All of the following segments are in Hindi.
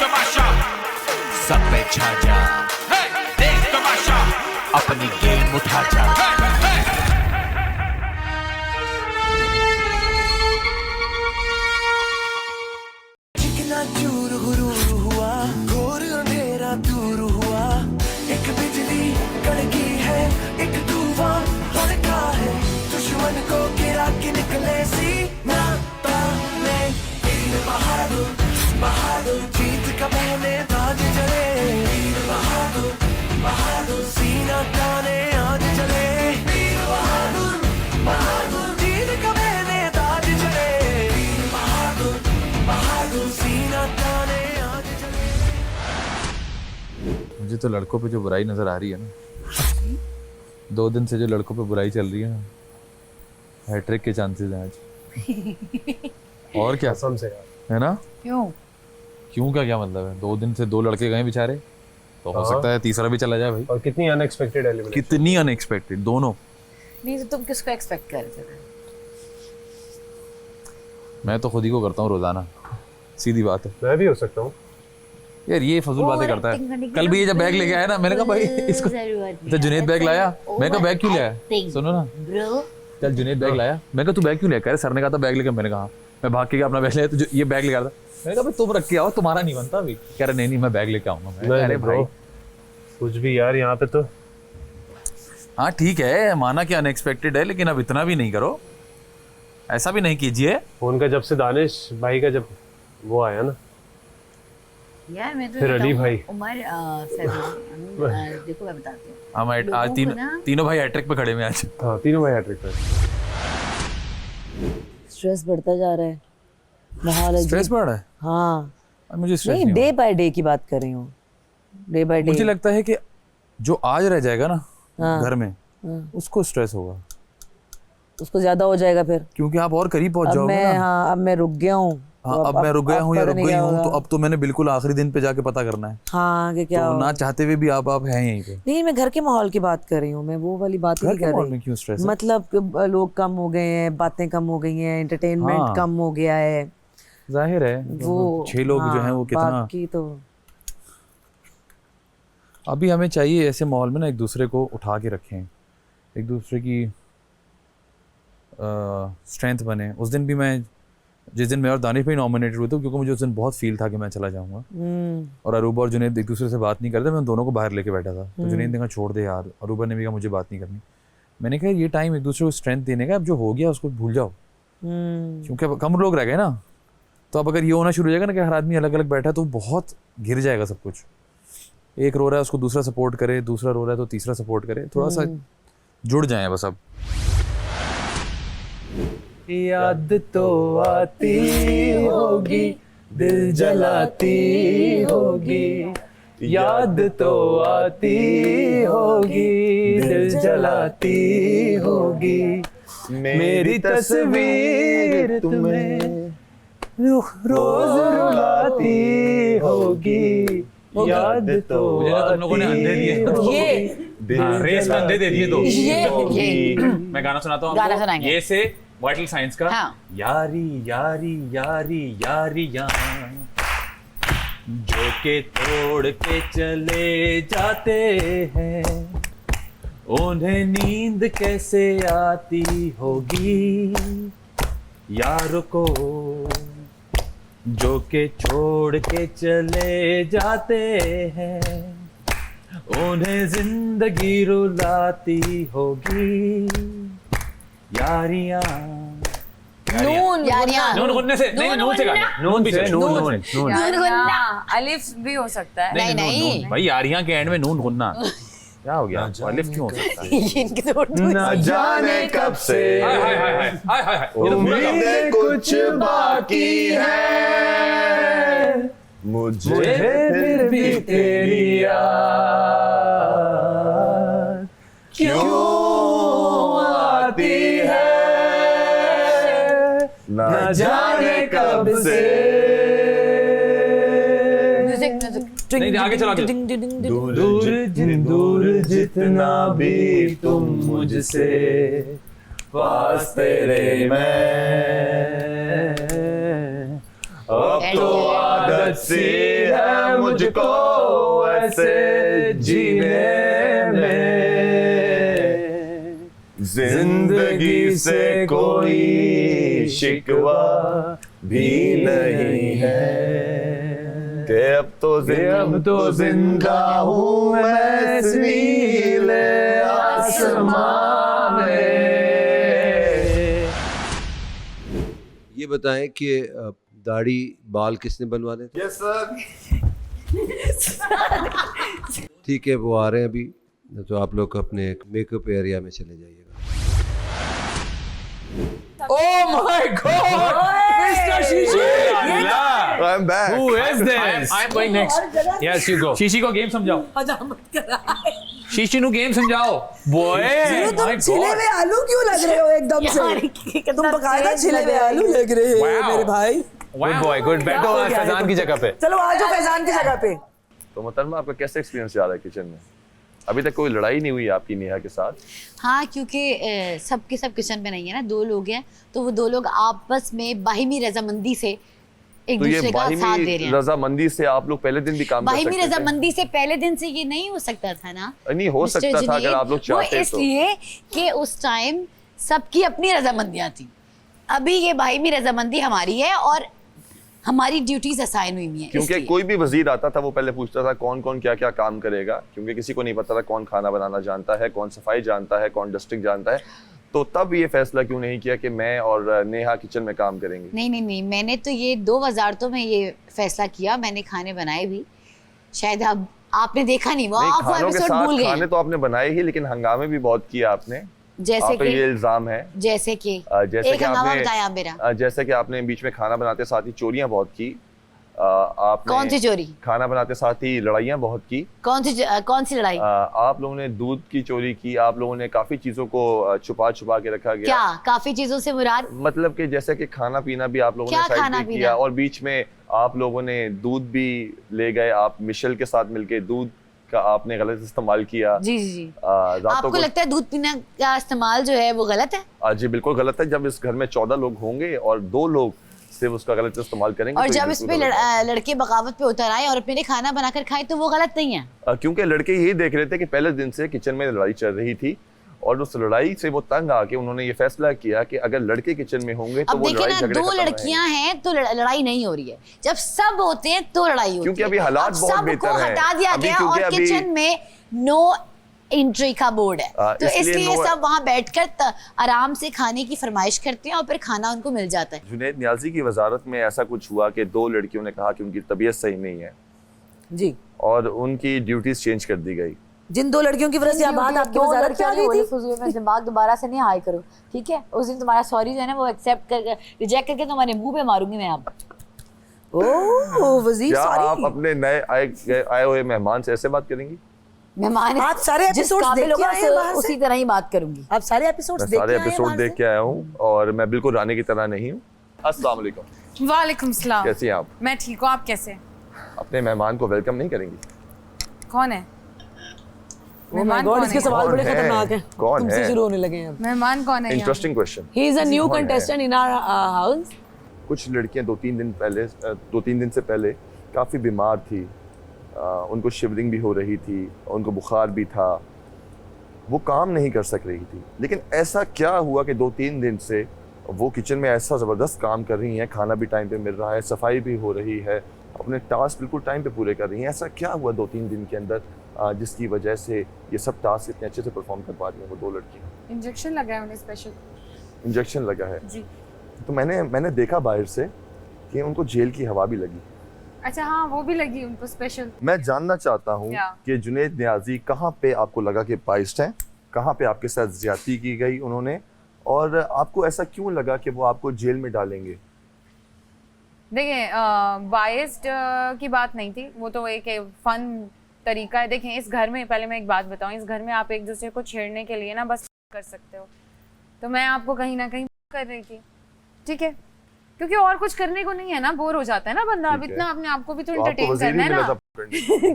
तमाशा, सब पे छा जा, देख तमाशा, अपनी गेम उठा जा। चिकना चूर गुरूर हुआ, घोर अंधेरा दूर हुआ, एक बिजली कड़की है, एक तूफान भड़का है, दुश्मन को गिरा के निकले सीना ताने, वीर बहादुर बहादुर जीत का पहले ताज चले, वीर बहादुर बहादुर सीना ताने आज चले, वीर बहादुर बहादुर जीत का पहले ताज चले, वीर बहादुर बहादुर सीना ताने आज चले। मुझे तो लड़कों पे जो बुराई नजर आ रही है ना, 2 दिन से जो लड़कों पे बुराई चल रही है ना, हैट्रिक के चांसेस हैं आज। और क्या कसम से यार, है ना? क्यों का क्या मतलब है? 2 दिन से 2 लड़के गए बेचारे, तो हो सकता है तीसरा भी चला जाए भाई। और कितनी अनएक्सपेक्टेड एलिमिनेशन, कितनी अनएक्सपेक्टेड दोनों। नहीं तो तुम किसको एक्सपेक्ट कर रहे थे? मैं तो खुद ही को करता हूँ रोजाना, सीधी बात है। मैं भी हो सकता हूँ यार, ये फजूल बातें करता है। कल भी ये जब बैग लेके आया ना, मैंने कहा भाई इसको, तो जुनेद बैग लाया, मैं कहा बैग क्यों लाया? सुनो ना, चल जुनेद बैग लाया, मैं कहा तू बैग क्यों लेकर? सर ने कहा था बैग लेकर, मैंने कहा मैं भाग के अपना बैग ले, तो ये बैग लेकर था। मैंने कहा भाई तुम रख के आओ, तुम्हारा नहीं बनता अभी। कह रहे नहीं मैं बैग लेके आऊंगा। अरे भाई कुछ भी यार, यहाँ पे तो हाँ ठीक है, माना कि अनएक्सपेक्टेड है, लेकिन अब इतना भी नहीं करो, ऐसा भी नहीं कीजिए। फोन का जब से दानिश भाई का जब वो आया ना यार, मैं तो फिर अली भाई उमर देखो मैं बताती हूँ, हम आज तीनों भाई हैट्रिक पे खड़े हैं आज। हाँ तीनों भाई हैट्रिक पे। स्ट्रेस बढ़ता जा रहा है, माहौल स्ट्रेस बढ़ रहा है। हाँ मुझे स्ट्रेस नहीं, डे बाय डे की बात कर रही हूँ, डे बाय डे। मुझे लगता है कि जो आज रह जाएगा ना हाँ, घर में, हाँ, उसको स्ट्रेस होगा, उसको ज्यादा हो जाएगा फिर, क्योंकि आप और करीब पहुंच जाओगे ना। हाँ अब मैं रुक गया हूँ। हाँ, अब मैं रुक गया हूँ या रुक गई हूँ, तो अब तो मैंने बिल्कुल आखिरी दिन पे जाके पता करना है। हाँ कि क्या तो ना चाहते हुए भी आप हैं यहीं पे। नहीं, मैं घर के माहौल की बात कर रही हूँ, मैं वो वाली बात नहीं कर रही। क्यों स्ट्रेस? मतलब लोग कम हो गए हैं, बातें कम हो गई हैं, एंटरटेनमेंट कम हो गया है, जाहिर है। वो 6 लोग जो हैं वो कितना, बाकी तो अभी हमें चाहिए ऐसे माहौल में ना एक दूसरे को उठा के रखें, एक दूसरे की स्ट्रेंथ बने। उस दिन भी मैं, जिस दिन मैं और दानिश भाई नॉमिनेटेड हुए थे, क्योंकि मुझे उस दिन बहुत फील था कि मैं चला जाऊंगा, और अरूबा और जुनैद एक दूसरे से बात नहीं करते, मैं उन दोनों को बाहर लेके बैठा था। तो जुनैद ने कहा छोड़ दे यार, अरूबा ने भी कहा मुझे बात नहीं करनी। मैंने कहा ये टाइम एक दूसरे को स्ट्रेंथ देने का, अब जो हो गया उसको भूल जाओ, क्योंकि अब कम लोग रह गए ना। तो अब अगर ये होना शुरू हो जाएगा ना कि हर आदमी अलग अलग बैठा है, तो बहुत गिर जाएगा सब कुछ। एक रो रहा है उसको दूसरा सपोर्ट करे, दूसरा रो रहा है तो तीसरा सपोर्ट करे, थोड़ा सा जुड़ जाए बस। अब याद तो आती होगी, दिल जलाती होगी, याद तो आती होगी, दिल जलाती होगी, मेरी तस्वीर तुम्हें रोज रुलाती होगी, याद तो तुम लोगों ने अंधे दिए, ये रेस में अंधे दे दिए। तो ये मैं गाना सुनाता हूँ, गाना सुनाएंगे। ये से वाइटल साइंस का। हाँ। यारी यारी यारी यारियां जो के तोड़ के चले जाते हैं, उन्हें नींद कैसे आती होगी यारों को, जो के छोड़ के चले जाते हैं, उन्हें जिंदगी रुलाती होगी यारियां। नून गुन्ने से नहीं, नून से गाना, नून भी से, नून नून नून अलिफ भी हो सकता है। नहीं नहीं भाई, यारियां के एंड में नून गुन्ना क्या हो गया? अलिफ क्यों हो सकता है? इनकी तो न जाने कब से उम्मीदें कुछ बाकी है, मुझे फिर भी तेरी याद क्यों आती है, न जाने कब से। नहीं आगे चला, दूर जितना भी तुम मुझसे, पास तेरे मैं, अब तो आदत सी है मुझको ऐसे जीने में, जिंदगी से कोई शिकवा भी नहीं है, कि अब तो जिंदा हूँ मैं इस नीले आसमां में। ये बताएं कि दाढ़ी बाल किसने बनवाने थे? Yes sir. ठीक है, वो आ रहे हैं अभी, तो आप लोग अपने मेकअप एरिया में चले जाइएगा। Oh my God! Mr. Shishi! I'm back. Who is this? I'm going next. Yes, you go. Shishi को गेम समझाओ. शीशी नु गेम समझाओ. Boy! तुम छिले हुए आलू क्यों लग रहे हो एकदम से? तुम बकायदा छिले हुए आलू लग रहे हो मेरे भाई. Good boy, good. बैठो फैजान की जगह पे. चलो आ जाओ फैजान की जगह पे. तो मोहतरमा, आपका कैसा एक्सपीरियंस जा रहा है किचन में? अभी तक कोई लड़ाई नहीं हुई आपकी नेहा के साथ? हाँ, क्योंकि सब के सब किचन में नहीं है ना, 2 लोग हैं, तो वो 2 लोग आपस में बाहिमी रजामंदी से एक दूसरे का साथ दे रहे हैं। रजामंदी से आप लोग पहले दिन भी काम कर सकते थे। बाहिमी रजामंदी से पहले दिन से ये नहीं हो सकता था ना? नहीं हो सकता था अगर आप लोग चाहते तो। इसलिए कि उस टाइम सबकी अपनी रजामंदियां थी। अभी ये बाहिमी रजामंदी हमारी है और हमारी ड्यूटीज असाइन हुई हैं। क्योंकि कोई भी वजीर आता था वो पहले पूछता था कौन कौन क्या क्या काम करेगा, क्योंकि किसी को नहीं पता था कौन खाना बनाना जानता है, कौन सफाई जानता है, कौन डस्टिंग जानता है। तो तब ये फैसला क्यों नहीं किया कि मैं और नेहा किचन में काम करेंगे? नहीं, मैंने तो ये 2000 में ये फैसला किया, मैंने खाने बनाए भी। शायद अब आपने देखा नहीं, वो आप वो एपिसोड भूल गए। खाने तो आपने बनाए ही, लेकिन हंगामे भी बहुत किए आपने। जैसे कि ये इल्जाम है, जैसे कि एक हंगामा बताया मेरा। जैसे कि आपने बीच में खाना बनाते साथ ही चोरियां बहुत की। आपने कौन सी चोरी? खाना बनाते साथ ही लड़ाइयां बहुत की। कौन सी लड़ाई? आप लोगों ने दूध की चोरी की, आप लोगों ने काफी चीजों को छुपा के रखा गया। क्या काफी चीजों से मुराद? मतलब कि जैसे कि खाना पीना भी आप लोगों ने साइड पे किया, और बीच में आप लोगों ने दूध भी ले गए। आप मिशेल के साथ मिलके दूध का आपने गलत इस्तेमाल किया। जी। आपको लगता है दूध पीना का इस्तेमाल जो है वो गलत है? जी बिल्कुल गलत है। जब इस घर में 14 लोग होंगे और 2 लोग सिर्फ उसका गलत इस्तेमाल करेंगे, और तो जब इस पे लड़के बगावत पे उतर आए और अपने खाना बनाकर खाए, तो वो गलत नहीं है। क्योंकि लड़के यही देख रहे थे कि पहले दिन से किचन में लड़ाई चल रही थी, और उस लड़ाई से वो तंग आके उन्होंने ये फैसला किया कि अगर लड़के किचन में होंगे तो वो लड़ाई झगड़े 2 लड़कियां हैं तो लड़ाई नहीं हो रही है, जब सब होते हैं तो लड़ाई होती है। क्योंकि अभी हालात बहुत बेहतर हैं। हटा दिया गया और किचन में नो एंट्री का बोर्ड है, तो इसलिए सब वहाँ बैठकर आराम से खाने की फरमाइश करते हैं और फिर खाना उनको मिल जाता है। जुनैद नियाज़ी की वजारत में ऐसा कुछ हुआ कि 2 लड़कियों ने कहा कि उनकी तबीयत सही नहीं है जी, और उनकी ड्यूटीज चेंज कर दी गई। जिन 2 लड़कियों की वजह से बात आपकी वजारत क्या गई थी? मैं दिमाग दोबारा से नहीं हाई करूं, ठीक है? उस दिन तुम्हारा सॉरी जो है ना वो एक्सेप्ट कर रिजेक्ट करके तुम्हारे मुंह पे मारूंगी मैं अब। ओह वजीर, क्या सॉरी। आप अपने नए आए हुए मेहमान से ऐसे बात करेंगी? मेहमान आप सारे एपिसोड्स देख के आए हैं बाहर से? उसी तरह ही बात करूंगी। आप सारे एपिसोड्स देख के आए हैं? सारे एपिसोड देख के आया हूँ और मैं बिल्कुल रानी की तरह नहीं हूँ। अस्सलाम वालेकुम। वालेकुम सलाम। कैसी हैं आप? मैं ठीक हूँ, आप कैसे? अपने मेहमान को वेलकम नहीं करेंगी? कौन है मेहमान? गॉड, इसके सवाल बड़े खतरनाक हैं। कौन तुमसे है? शुरू होने लगे हैं अब। मेहमान कौन है? Interesting question. He is a new contestant in our house. कुछ लड़कियां 2-3 दिन से पहले काफ़ी बीमार थी, उनको शिवरिंग भी हो रही थी, उनको बुखार भी था, वो काम नहीं कर सक रही थी। लेकिन ऐसा क्या हुआ कि 2-3 दिन से वो किचन में ऐसा ज़बरदस्त काम कर रही हैं, खाना भी टाइम पे मिल रहा है, सफाई भी हो रही है, अपने टास्क बिल्कुल टाइम पे पूरे कर रही हैं। ऐसा क्या हुआ 2-3 दिन के अंदर जिसकी वजह से ये सब टास्क इतने अच्छे से परफॉर्म कर पा रही हैं वो 2 लड़कियाँ? इंजेक्शन लगा है उन्हें, स्पेशल इंजेक्शन लगा है जी। तो मैंने देखा बाहर से कि उनको जेल की हवा भी लगी। अच्छा हाँ, वो भी लगी उनको स्पेशल। मैं जानना चाहता हूँ कि जुनैद नियाज़ी कहाँ पे आपको लगा कि बाइस्ड हैं, कहाँ पे आपके साथ ज्यादती की गई उन्होंने, और आपको ऐसा क्यों लगा कि वो आपको जेल में डालेंगे? देखिए, बाइस्ड की बात नहीं थी, वो तो एक फन तरीका है। देखें, इस घर में पहले मैं एक बात बताऊं, इस घर में आप एक दूसरे को छेड़ने के लिए ना बस कर सकते हो, तो मैं आपको कहीं ना कहीं कर रही थी, ठीक है? क्योंकि और कुछ करने को नहीं है ना, बोर हो जाता है ना बंदा। अब इतना अपने आप को भी तो एंटरटेन करना है ना।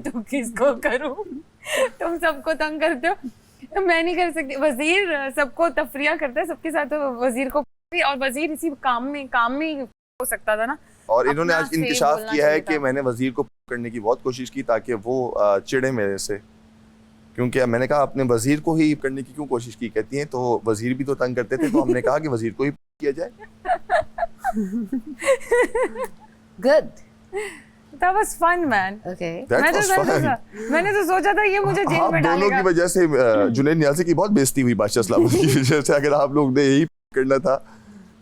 तो किसको करूं? तुम सबको तंग करते हो, मैं नहीं कर सकती। वजीर सबको तफरिया करता है, सबके साथ तो वजीर को, और वजीर इसी काम में हो सकता था ना। और इन्होंने आज इंकशाफ किया है कि मैंने वजीर को करने की बहुत कोशिश की ताकि वो चिढ़े मेरे से, क्योंकि मैंने कहा अपने वजीर को ही करने की क्यों कोशिश की, कहती हैं तो वजीर भी तो तंग करते थे, तो हमने कहा कि वजीर को ही किया जाए। Good, That was fun, man. Okay. मैंने तो सोचा था ये मुझे जेल आप में दोनों डालेगा। की वजह से जुनैद नियाज़ी की बहुत बेइज्जती हुई बादशाह सलामत की वजह से। अगर आप लोग ने यही करना था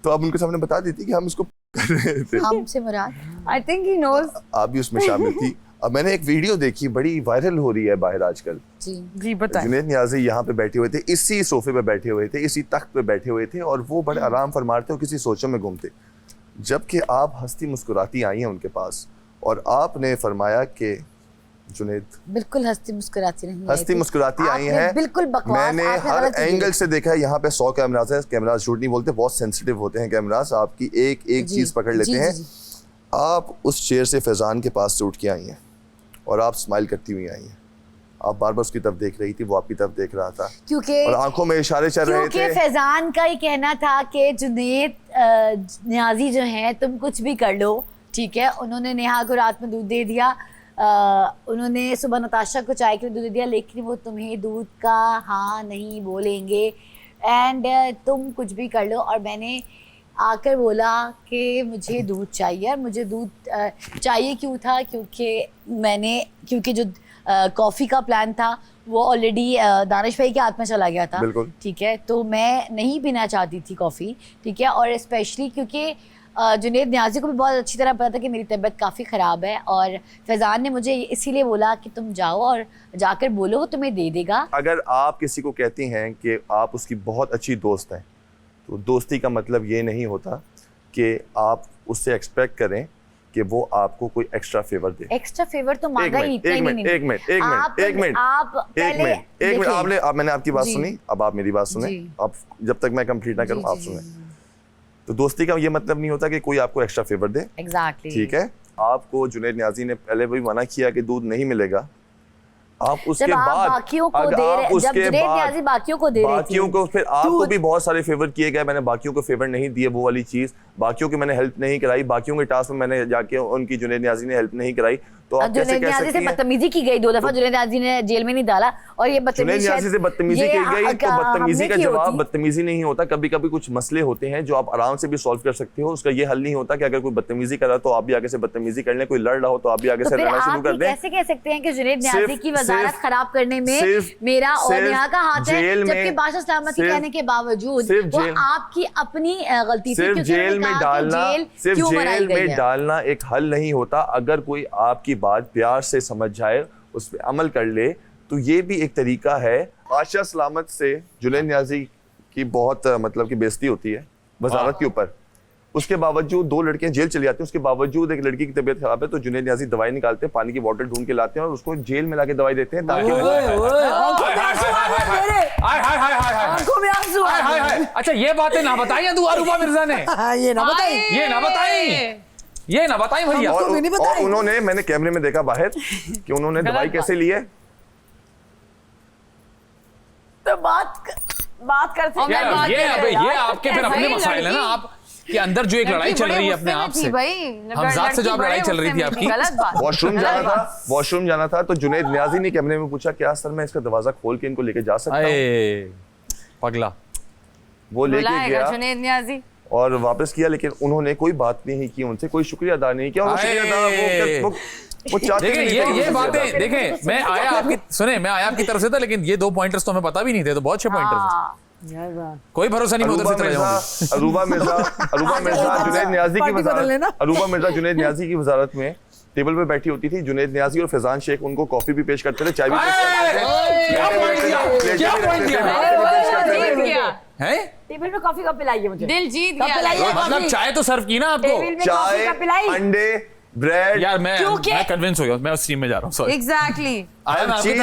तो आप उनके सामने बता देती कि हम इसको कर रहे थे। हमसे मुराद I think he knows. आप भी उसमें शामिल थी। अब मैंने एक वीडियो देखी, बड़ी वायरल हो रही है बाहर आजकल। जी बताएं। जुनैद नियाज़ी यहाँ पे बैठे हुए थे, इसी सोफे पे बैठे हुए थे, इसी तख्त पे बैठे हुए थे और वो बड़े आराम फरमाते और किसी सोचों में घूमते, जबकि आप हंसती मुस्कुराती आई हैं उनके पास और आपने फरमाया कि जुनैद बिल्कुल हंसती मुस्कुराती नहीं हंसती मुस्कुराती आई हैं। बिल्कुल बकवास, मैंने आपने हर गलत वीडियो एंगल से देखा है, यहाँ पे 100 कैमरास हैं, कैमरास झूठ नहीं बोलते, बहुत सेंसिटिव होते हैं कैमरास, आपकी एक एक जी, चीज़ पकड़ लेते जी, हैं। जी, आप उस चेयर से फैज़ान के पास से उठ के आई हैं और आप स्माइल करती हुई आई हैं। आप बार बार उसकी तरफ देख रही थी, वो आपकी तरफ देख रहा था क्योंकि और आंखों में इशारे चल रहे क्योंकि थे। फैजान का ये कहना था कि जुनैद नियाज़ी जो हैं तुम कुछ भी कर लो, ठीक है। उन्होंने नेहा को रात में दूध दे दिया, उन्होंने सुबह नताशा को चाय के लिए दूध दे दिया, लेकिन वो तुम्हें दूध का हाँ नहीं बोलेंगे एंड तुम कुछ भी कर लो। और मैंने आकर बोला कि मुझे दूध चाहिए, और मुझे दूध चाहिए क्यों था, क्योंकि जो कॉफ़ी का प्लान था वो ऑलरेडी दानिश भाई के हाथ में चला गया था, बिल्कुल ठीक है। तो मैं नहीं पीना चाहती थी कॉफ़ी, ठीक है। और स्पेशली क्योंकि जुनैद नियाज़ी को भी बहुत अच्छी तरह पता था कि मेरी तबीयत काफ़ी ख़राब है, और फैज़ान ने मुझे इसीलिए बोला कि तुम जाओ और जाकर बोलो, वो तुम्हें दे देगा। अगर आप किसी को कहती हैं कि आप उसकी बहुत अच्छी दोस्त हैं, तो दोस्ती का मतलब ये नहीं होता कि आप उससे एक्सपेक्ट करें कि वो आपको कोई एक्स्ट्रा फेवर दे। एक्स्ट्रा फेवर तो मांगा ही नहीं। एक मिनट मैंने आपकी बात सुनी, अब आप मेरी बात सुने। अब जब तक मैं कंप्लीट ना करूं आप सुने। तो दोस्ती का ये मतलब नहीं होता कि कोई आपको एक्स्ट्रा फेवर दे। एग्जैक्टली, ठीक है। आपको जुनैद नियाज़ी ने पहले भी मना किया कि दूध नहीं मिलेगा, आप उसके बाद बाकियों को दे रहे, जब जुनैद नियाज़ी बाकियों को दे रहे थे, बाकियों को फिर आपको भी बहुत सारे फेवर किए गए। मैंने बाकियों को फेवर नहीं दिए, वो वाली चीज, बाकियों की मैंने हेल्प नहीं कराई, बाकियों के टास्क में मैंने जाके उनकी जुनैद नियाज़ी ने हेल्प नहीं कराई। तो आप कैसे कह सकती हैं? से बदतमीजी की गई 2 दफा, जुनैद नियाज़ी ने जेल में नहीं डाला, और ये जुनैद नियाज़ी से बदतमीजी की गई, तो बदतमीजी का जवाब बदतमीजी नहीं होता। कभी कभी कुछ मसले होते हैं जो आप आराम से भी सॉल्व कर सकते हो, उसका ये हल नहीं होता कि अगर कोई बदतमीजी कर रहा तो आप भी आगे से बदतमीजी कर लें, कोई लड़ रहा हो तो आप भी आगे से लड़ना शुरू कर दें। कैसे कह सकते हैं कि जुनैद नियाज़ी की वजारत खराब करने में मेरा और नेहा का हाथ है, जबकि बादशाह सलामत के कहने के बावजूद वो आपकी अपनी गलती थी, सिर्फ जेल में डालना एक हल नहीं होता। अगर कोई आपकी बात प्यार से समझ जाए, उस पर अमल कर ले, तो ये भी एक तरीका है। बादशाह सलामत से जुनैद नियाज़ी की बहुत मतलब की बेइज्जती होती है वजारत के ऊपर, उसके बावजूद 2 लड़कियां जेल चली जाती हैं, उसके बावजूद एक लड़की की तबीयत खराब है तो जुनैद नियाज़ी दवाई निकालते हैं, पानी की बोतल ढूंढ के लाते हैं और उसको जेल में लाके दवाई देते हैं ताकि अच्छा ये बातें ना बताई अरूबा मिर्जा ने, ये ना बताई भैया। और उन्होंने, मैंने कैमरे में देखा बाहर कि उन्होंने दवाई कैसे ली है। तो बात करते हैं। ये आपके फिर अपने मसाइल है ना, आप के अंदर जो एक लड़ाई चल रही है अपने आप से, हमजाद से जो आप लड़ाई चल रही थी आपकी। वॉशरूम जाना था तो जुनैद नियाज़ी ने कैमरे में पूछा क्या सर मैं इसका दरवाजा खोल के इनको लेके जा सकता हूँ? पगला वो लेके गया जुनैद नियाज़ी और वापस किया, लेकिन उन्होंने कोई बात नहीं की उनसे, कोई शुक्रिया अदा नहीं किया। वो चाहते देखें ये बातें देखें, मैं आया आपकी तरफ से था, लेकिन ये 2 पॉइंटर्स तो हमें पता भी नहीं थे, तो बहुत अच्छे पॉइंटर्स हैं। कोई भरोसा नहीं, उधर से चले जाऊंगा। अरूबा मिर्जा जुनैद नियाज़ी की वजारत में टेबल पे बैठी होती थी। जुनैद नियाज़ी और फैज़ान शेख उनको कॉफी भी पेश करते थे, चाय भी पेश करते थे। टेबल पे कॉफी कब पिलाई है मुझे? दिल जीत गया। मतलब चाय तो सर्व की ना आपको, चाय, अंडे, ब्रेड। यार मैं कन्विंस हो गया, मैं उस टीम में जा रहा हूँ। सॉरी एग्जैक्टली, हर चीज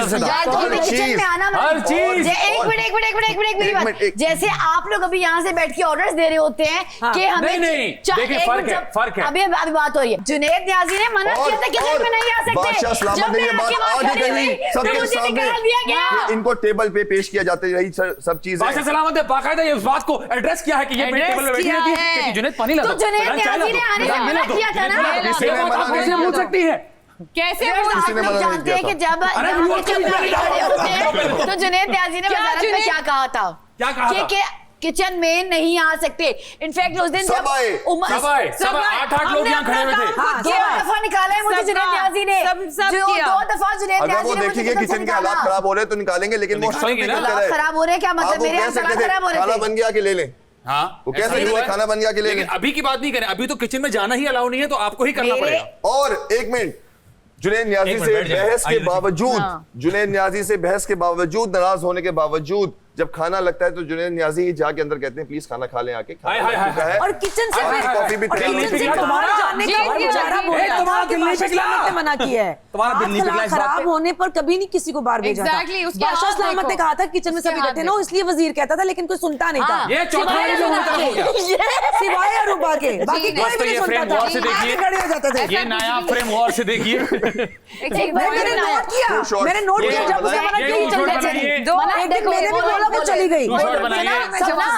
जैसे आप लोग अभी यहाँ से बैठ के ऑर्डर्स दे रहे होते हैं कि हमें देखिए फर्क है। अभी बात हो रही है। जुनैद नियाज़ी ने मना किया था किचन में नहीं आ सकते, इनको टेबल पे पेश किया जाते रही सब चीजें। बादशाह सलामत ने बाकायदा ये बात को एड्रेस किया है कि ये टेबल पे बैठी रहती है कि जुनैद पानी ला दो। तो जुनैद नियाज़ी ने आने से मना किया था ना, कैसे बोल सकती है? कैसे आप किसी ने लोग मना नहीं जानते हैं किया कि जब किचन में खड़े होते हैं तो जुनैद न्याज़ी ने वज़ारत में क्या कहा था? क्या कहा था? कि किचन में नहीं आ सकते। इनफैक्ट उस दिन सब आए। सब आए 8 लोग यहाँ खड़े हुए थे। हाँ, दो दफा निकाला है मुझे सबका, जुनैद न्याज़ी ने। सब जो किया। 2 दफा जुनैद अगर न्याज़ी वो ने मुझे देखेंगे किचन के हालात खराब हो रहे हैं तो निकालेंगे, लेकिन वो निकालेंगे ना। हालात खराब हो रहे हैं क्या आप मतलब? वो मेरे कह यहाँ सकते हालात थे खराब हो रहे खाना थे। बन गया कि ले लें। हाँ वो कह ऐसा सकते ही हुआ थे है। खाना बन गया कि ले लेकिन लें। अभी की बात नहीं करें, अभी तो किचन में जाना ही अलाउ नहीं है, तो आपको ही करना मेरे- पड़ेगा। और एक मिनट, जुनैद न्याज़ी एक मिनट, से बैठ जाइए। बहस के आइए देखिए। बावजूद, हाँ। जुनैद न्याज़ी से बहस के बावजूद, नाराज होने के बावजूद जब खाना लगता है तो जुनैद न्याज़ी ही जाके अंदर कहते हैं प्लीज खाना खा लें आके, खाना हाय, हाय, लग चुका है और किचन से आपकी कॉफी भी और तैयार किचन है। से बाहर जाने का जी, बेचारा जी, बोल रहा तुम्हारा था कि दिल नहीं बादशाह पिघला। सलामत ने मना किया है। तुम्हारा दिल नहीं पिघला इस बात पे? खराब होने पर कभी नहीं किसी को बाहर भेजा था। Exactly, उसके बादशाह हाथ सलामत ने देखो। कहा था किचन में उसके सभी हाथ बैठे ना, देखो। इसलिए वजीर कहता था, लेकिन कोई सुनता नहीं था। ये चौथा वाली जो उनकी तरफ हो गया। सिवाय अरूबा के बाकी जी, कोई बस तो भी नहीं ये सुनता फ्रेम था। वॉर से देखिए। आगे खड़े हो जाते थे। ये नया फ्रेम वॉर से देखिए। एक बार मैंने नोट किया, Two shots. मैंने नोट ये किया जब उसे मना ये किया two चल shot रहे बनाइए। थे। दो एक दिन मैंने भी बोला वो चली गई। Two shot बनाइए।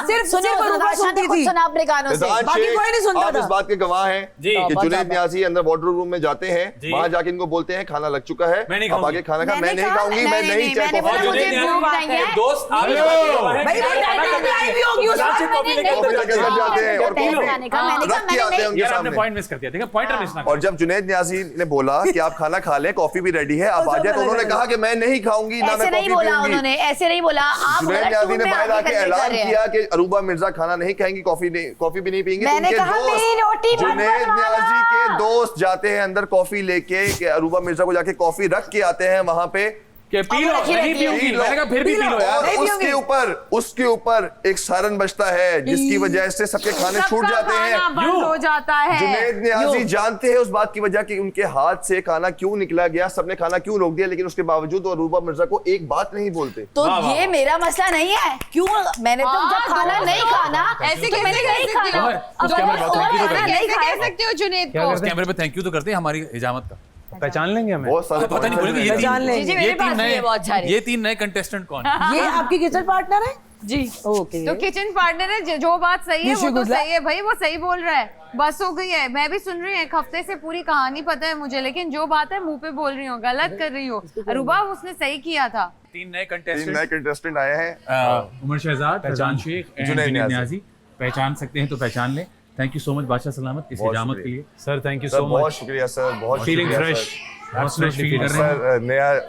सिर्फ अरूबा सुनती थी। सुना अपने कानों से। रिजवान बाकी शेख, कोई नहीं सुनता आप इस था। बात के गवाह हैं जी। कि बहुत जुनैद ज्यादा। न्याज़ी अंदर वार्डरोब रूम में जाते हैं, जी। वहां जाके इनको बोलते हैं खाना लग चुका है, मैं नहीं आप खाऊंगी। आगे खाना खा। मैं मैंने नहीं कहा, खाऊंगी, मैं नहीं, नहीं चाय मैंने कॉफी बोला लेके मुझे जाऊंगी। भूख नहीं है। दोस्त आप भाई वो टाइटल भी आई भी होगी उस रात से बात कॉफी में। लेके कॉफी लेके घर जाते हैं और पहले कॉफी खाने का मैंने रख के कहा आते हैं मैंने उनके यार आपने सामने। पॉइंट मिस कर दिया। देखिए पॉइंटर मिस ना और जब जुनैद न्याज़ी ने बोला कि आप खाना खा लें, कॉफी भी रेडी है, आप आ जाए, तो उन्होंने कहा कि मैं नहीं खाऊंगी, ना ऐसे मैं नहीं कॉफी बोला पीऊंगी। उन्होंने, ऐसे नहीं बोला। आप जुनैद गलत न्याज़ी टून ने में बाहर आगे आके कर ऐलान रहे हैं। किया कि अरूबा मिर्जा खाना नहीं खाएंगी, कॉफी भी नहीं पीएंगी। तो मैंने उनके कहा, मेरी रोटी मत जुनैद बनवाना। न्याज़ी के दोस्त जाते हैं अंदर कॉफी लेके कि अरूबा मिर्जा को जाके कॉफी रख के आते हैं वहां पे कि पी लो, रखी नहीं रहती है। पीऊंगी। मैंने कहा फिर भी पी लो और यार। उसके ऊपर एक सायरन बजता है जिसकी वजह से सबके खाने छूट सबका जाते हैं। खाना बंद हो जाता है। जुनैद न्याज़ी जानते हैं उस बात की वजह कि उनके हाथ से खाना क्यों निकला गया, सबने खाना क्यों रोक दिया, लेकिन उसके बावजूद वो अरूबा मिर्जा को एक बात नहीं बोलते। तो वाह, वाह, ये मेरा मसला नहीं है। क्यों मैंने तो हाँ, जब खाना दोस्त नहीं हो। खाना ऐसे तो कैसे मैंने कह नहीं सकते खाना। हो? उस कैमरे पे thank you तो खाना करें। नहीं कैसे खाया। कह सकते हो जुनैद क्या को? उस कैमरे पे थैंक यू तो करते हैं हमारी हिजामत का। पहचान लेंगे हमें? बहुत सारे पता नहीं बोलेंगे ये पहचान लेंगे। जी, मेरे पास भी है बहुत सारे। ये 3 नए कंटेस्टेंट कौन है? ये आपकी किचन पार्टनर है जी ओके। तो किचन पार्टनर है, जो बात सही है निशु वो तो गुजला। सही है भाई, वो सही बोल रहा है। बस हो गई है, मैं भी सुन रही हूँ, एक हफ्ते से पूरी कहानी पता है मुझे, लेकिन जो बात है मुंह पे बोल रही हूँ, गलत कर रही हूँ। अरूबा उसने सही किया था। 3 नए 3 नए कंटेस्टेंट आए हैं। उमर शहजाद, फैजान शेख, जुनैद जुनैद न्याज़ी। न्याज़ी। पहचान सकते हैं तो पहचान लें। थैंक यू सो मच बादशाह सलामत इस बहुत हिजामत के शुक्रिया। लिए। Sir thank you sir so बहुत मच। शुक्रिया सर, बहुत फीलिंग शुक्रिया फ्रेश। बहुत फ्रेश फील कर रहे हैं। सर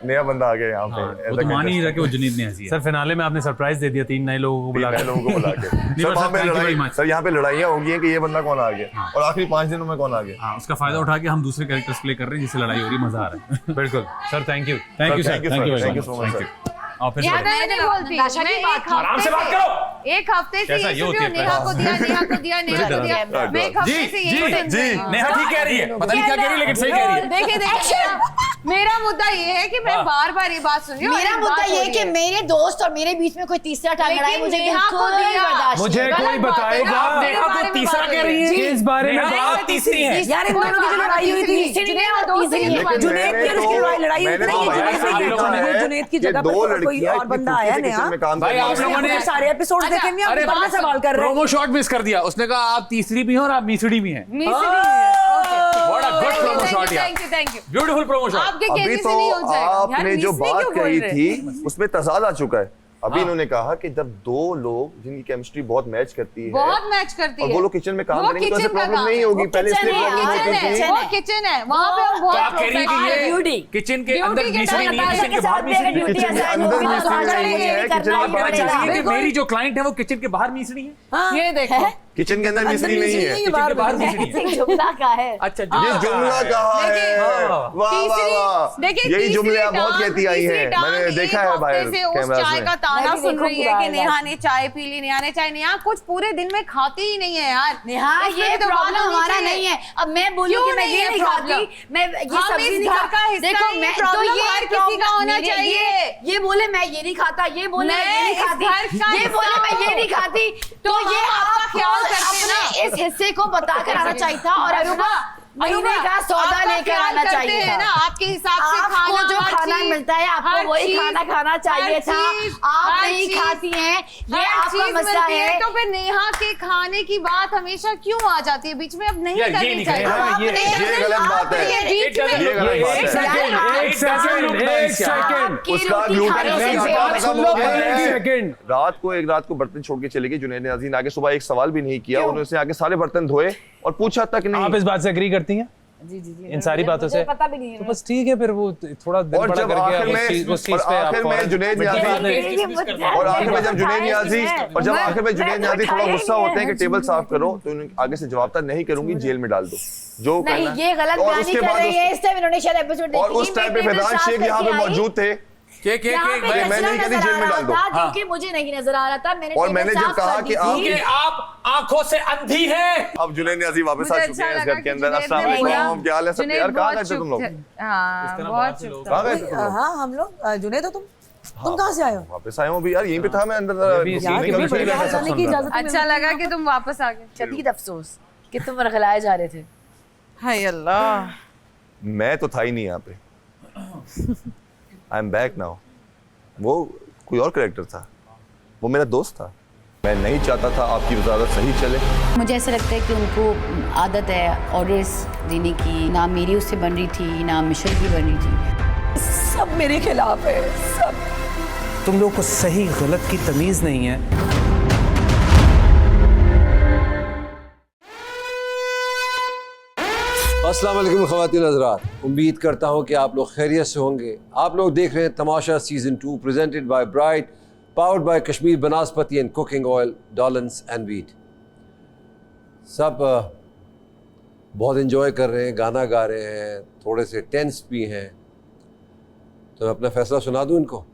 नया बंदा आ गया यहाँ पे। वो तो मान ही नहीं रहा कि वो जुनैद न्याज़ी है। सर फिनाले में आपने सरप्राइज दे दिया 3 नए लोगों को बुला नए के। लोगों को बुला के नहीं, सर बस वहाँ पे thank you very लड़ाई, much। सर यहाँ पे लड़ाइयाँ होगी कि ये बंदा कौन आ गया और आखिरी 5 दिनों में कौन आ गया। हाँ, उसका फायदा उठा के हम दूसरे कैरेक्टर्स प्ले कर रहे हैं जिससे लड़ाई हो रही है, मजा आ रहा है। बिल्कुल sir thank you. Thank you Sir, sir, thank you, thank you sir. Thank you so much, sir. और फिर से यार बताइए। मैं नहीं बोलती, नाशा की मैं बात एक करो। आराम से हफ्ते बात करो। एक हफ्ते से कैसा ये ये सुन होती रही है हूँ, नेहा को दिया, नेहा को दिया, नेहा को दिया। मैं एक हफ्ते से यही सुन रही हूँ। नेहा ठीक कह रही है, पता नहीं क्या कह रही है लेकिन सही कह रही है। देखिए देखिए, मेरा मुद्दा ये है कि मैं बार बार ये बात सुन रही हूँ। मेरा मुद्दा ये है कि मेरे दोस्त और मेरे बीच में कोई तीसरा टांग अड़ाए, मुझे बिल्कुल बर्दाश्त मुझे नहीं है। कोई बताएगा आप नेहा को तीसरा कह रही है कि इस बारे में नेहा बात तीसरी है। यार इन दोनों की जो लड़ाई हुई थी तीसरी नहीं है, तीसरी है। लेकिन जुनैद की और उसकी लड़ाई हुई थी ना, ये मैंने जुनैद तो की देखा जुनैद- है जुनैद की कि जगह दो पर कोई लड़कियां और इतनी बंदा फुर्ती आया से नया। किचन में काम भाई, कर आप रही हैं। लोगों ने सारे एपिसोड अच्छा, देखे नहीं, आप अरे बड़ा सवाल कर रहे हैं। प्रोमो शॉट मिस कर दिया उसने कहा आप तीसरी भी हो और आप मिसड़ी भी हैं। What a good promo shot यार। Thank you. Beautiful promo shot. आपके अभी कहने से तो नहीं हो जाएगा। आपने जो बात कही थी उसमें तजाद आ चुका है। अभी हाँ। इन्होंने कहा कि जब 2 लोग जिनकी केमिस्ट्री बहुत मैच करती है बहुत मैच करती और है वो लोग किचन में काम वो करेंगे तो ऐसे किचन का प्रॉब्लम काम नहीं है। होगी। वो पहले किचन इसलिए है, प्रॉब्लम किचन होती है, थी। वो किचन है, वहाँ पे हम तो बहुत आप कह रही हैं कि ड्यूटी। ये किचन के अंदर ड्यूटी के मिसड़ी नहीं है, टाइम किचन के बाहर मिसड़ी है। ड्यूटी किचन के असाइन अंदर होगी, तो मिसड़ी बाहर नहीं है, नहीं किचन करना के बाहर आप कह पड़ेगा। रही हैं कि मेरी जो क्लाइंट है वो किचन के बाहर मिसड़ी है। ये देखो किचन के अंदर मिस्त्री नहीं है। किचन के बाहर मिसड़ी है। ऐसे जुमला का है। अच्छा ये जुमला कहा है। देखिए, वाह वाह तीसरी- वाह, देखिए, यही तीसरी जुमले आप बहुत टांग- कहती आई तीसरी हैं, टांग मैंने एक देखा है हफ्ते बाहर से उस कैमरास चाय में। का ताना मैं भी सुन रही है कि देखूंगी नेहा ने चाय पी ली, नेहा ने चाय, नेहा कुछ पूरे दिन में खाती ही नहीं है यार। नेहा इस पे ये भी तो बात प्रॉब्लम होनी हमारा चाहिए। नहीं है। अब मैं बोलूं क्यों कि मैं नहीं ये है नहीं खाती, problem? मैं ये हम सब्जी इस नहीं घर का हिस्सा देखो हैं, मैं ये तो problem ये हर किसी problem का होना मेरे- चाहिए। ये बोले मैं ये नहीं खाता, ये बोले मैं मैं ये नहीं इस खाती, घर का ये हिस्सा बोले मैं ये हूँ। नहीं खाती, तो तो ये हम आपका आपको ख्याल करते अपने ना। इस हिस्से को बता कर आना चाहिए था। और अरूबा महीने का सौदा आपका लेकर ख्याल आना करते चाहिए हैं था। ना, आपके हिसाब से आपको खाना, जो हर खाना चीज- मिलता है आपको हर वही चीज- खाना खाना चाहिए हर था। चीज- आप हर नहीं चीज- खाती हैं, ये हर आपका चीज मसला मिलती है। तो फिर नेहा के खाने की बात हमेशा क्यों आ जाती है बीच में? अब नहीं यार, ये करनी नहीं चाहिए। करें, हाँ, आप नहीं ये करना, गलत आप बात है। ये बीच में ये गलत बात है। उसका ग्लूटेन फ्री आटा खत्म हो गया है। रात को बर्तन छोड़ के चले गए जुनैद नियाज़ी ने। आगे सुबह एक सवाल भी नहीं किया, उन्होंने आगे सारे बर्तन धोए और पूछा तक नहीं। आप इस बात से एग्री करती हैं जी जी जी इन सारी बातों से? पता भी नहीं तो बस ठीक है, फिर वो थोड़ा दिन और बड़ा जब करके आखिर आप में उस चीज पे आप आखिर में जुनैद नियाज़ी और आखिर में जब जुनैद नियाज़ी और जब आखिर में जुनैद नियाज़ी थोड़ा गुस्सा होते हैं कि टेबल साफ करो, तो उन्हें आगे से जवाब था नहीं करूंगी, जेल में डाल दो जो नहीं, कहना। ये गलत और बयानी उसके कर बाद रही है। इस टाइम इन्होंने शायद एपिसोड और उस टाइम पे फैजान शेख यहाँ पे मौजूद थे। के मैं नहीं कहती जेल में डाल दो। जो कि मुझे नहीं नजर आ रहा था। मैंने और टेबल मैंने जब साफ कहा कर कि दी आप- थी। कि आप आंखों से अंधी हैं। अब जुनैद नियाज़ी वापस आ मुझे चुके हैं अच्छा इस घर लगा के कि अंदर। जुनैद अस्सलाम ने वालेकुम, बोला- क्या हाल है सब? जुनैद यार कहाँ बहुत गए थे तुम लोग? चुप थे। हाँ, बहुत चुप था। कहाँ गए थे तुम लोग? हाँ हम लोग जुनैद हो तुम कहाँ से आए हो? वापस आया हूँ अभी यार, यहीं पे था मैं अंदर। यार नहीं, तुम्हें कभी बड़ी नहीं बात बैठा करने की सब सुन रहा इजाजत अच्छा लगा कि तुम वापस आ गए। शदीद अफसोस कि तुम रखलाए जा रहे थे। हाय अल्लाह। था। मैं तो था ही नहीं यहाँ पे। I am back now. वो कोई और कैरेक्टर था, वो मेरा दोस्त था। मैं नहीं चाहता था आपकी वजारत सही चले। मुझे ऐसा लगता है कि उनको आदत है ऑर्डर्स देने की। ना मेरी उससे बन रही थी, ना मिशेल की बन रही थी। सब मेरे खिलाफ है सब। तुम लोग को सही गलत की तमीज नहीं है। अस्सलाम वालेकुम ख़वातीन हज़रात, उम्मीद करता हूँ कि आप लोग खैरियत से होंगे। आप लोग देख रहे हैं Tamasha season 2 presented by bright, powered by Kashmir Banaspati and cooking oil, Dawlance and Veet. सब बहुत इन्जॉय कर रहे हैं, गाना गा रहे हैं, थोड़े से टेंस भी हैं। तो मैं अपना फैसला सुना दूँ इनको?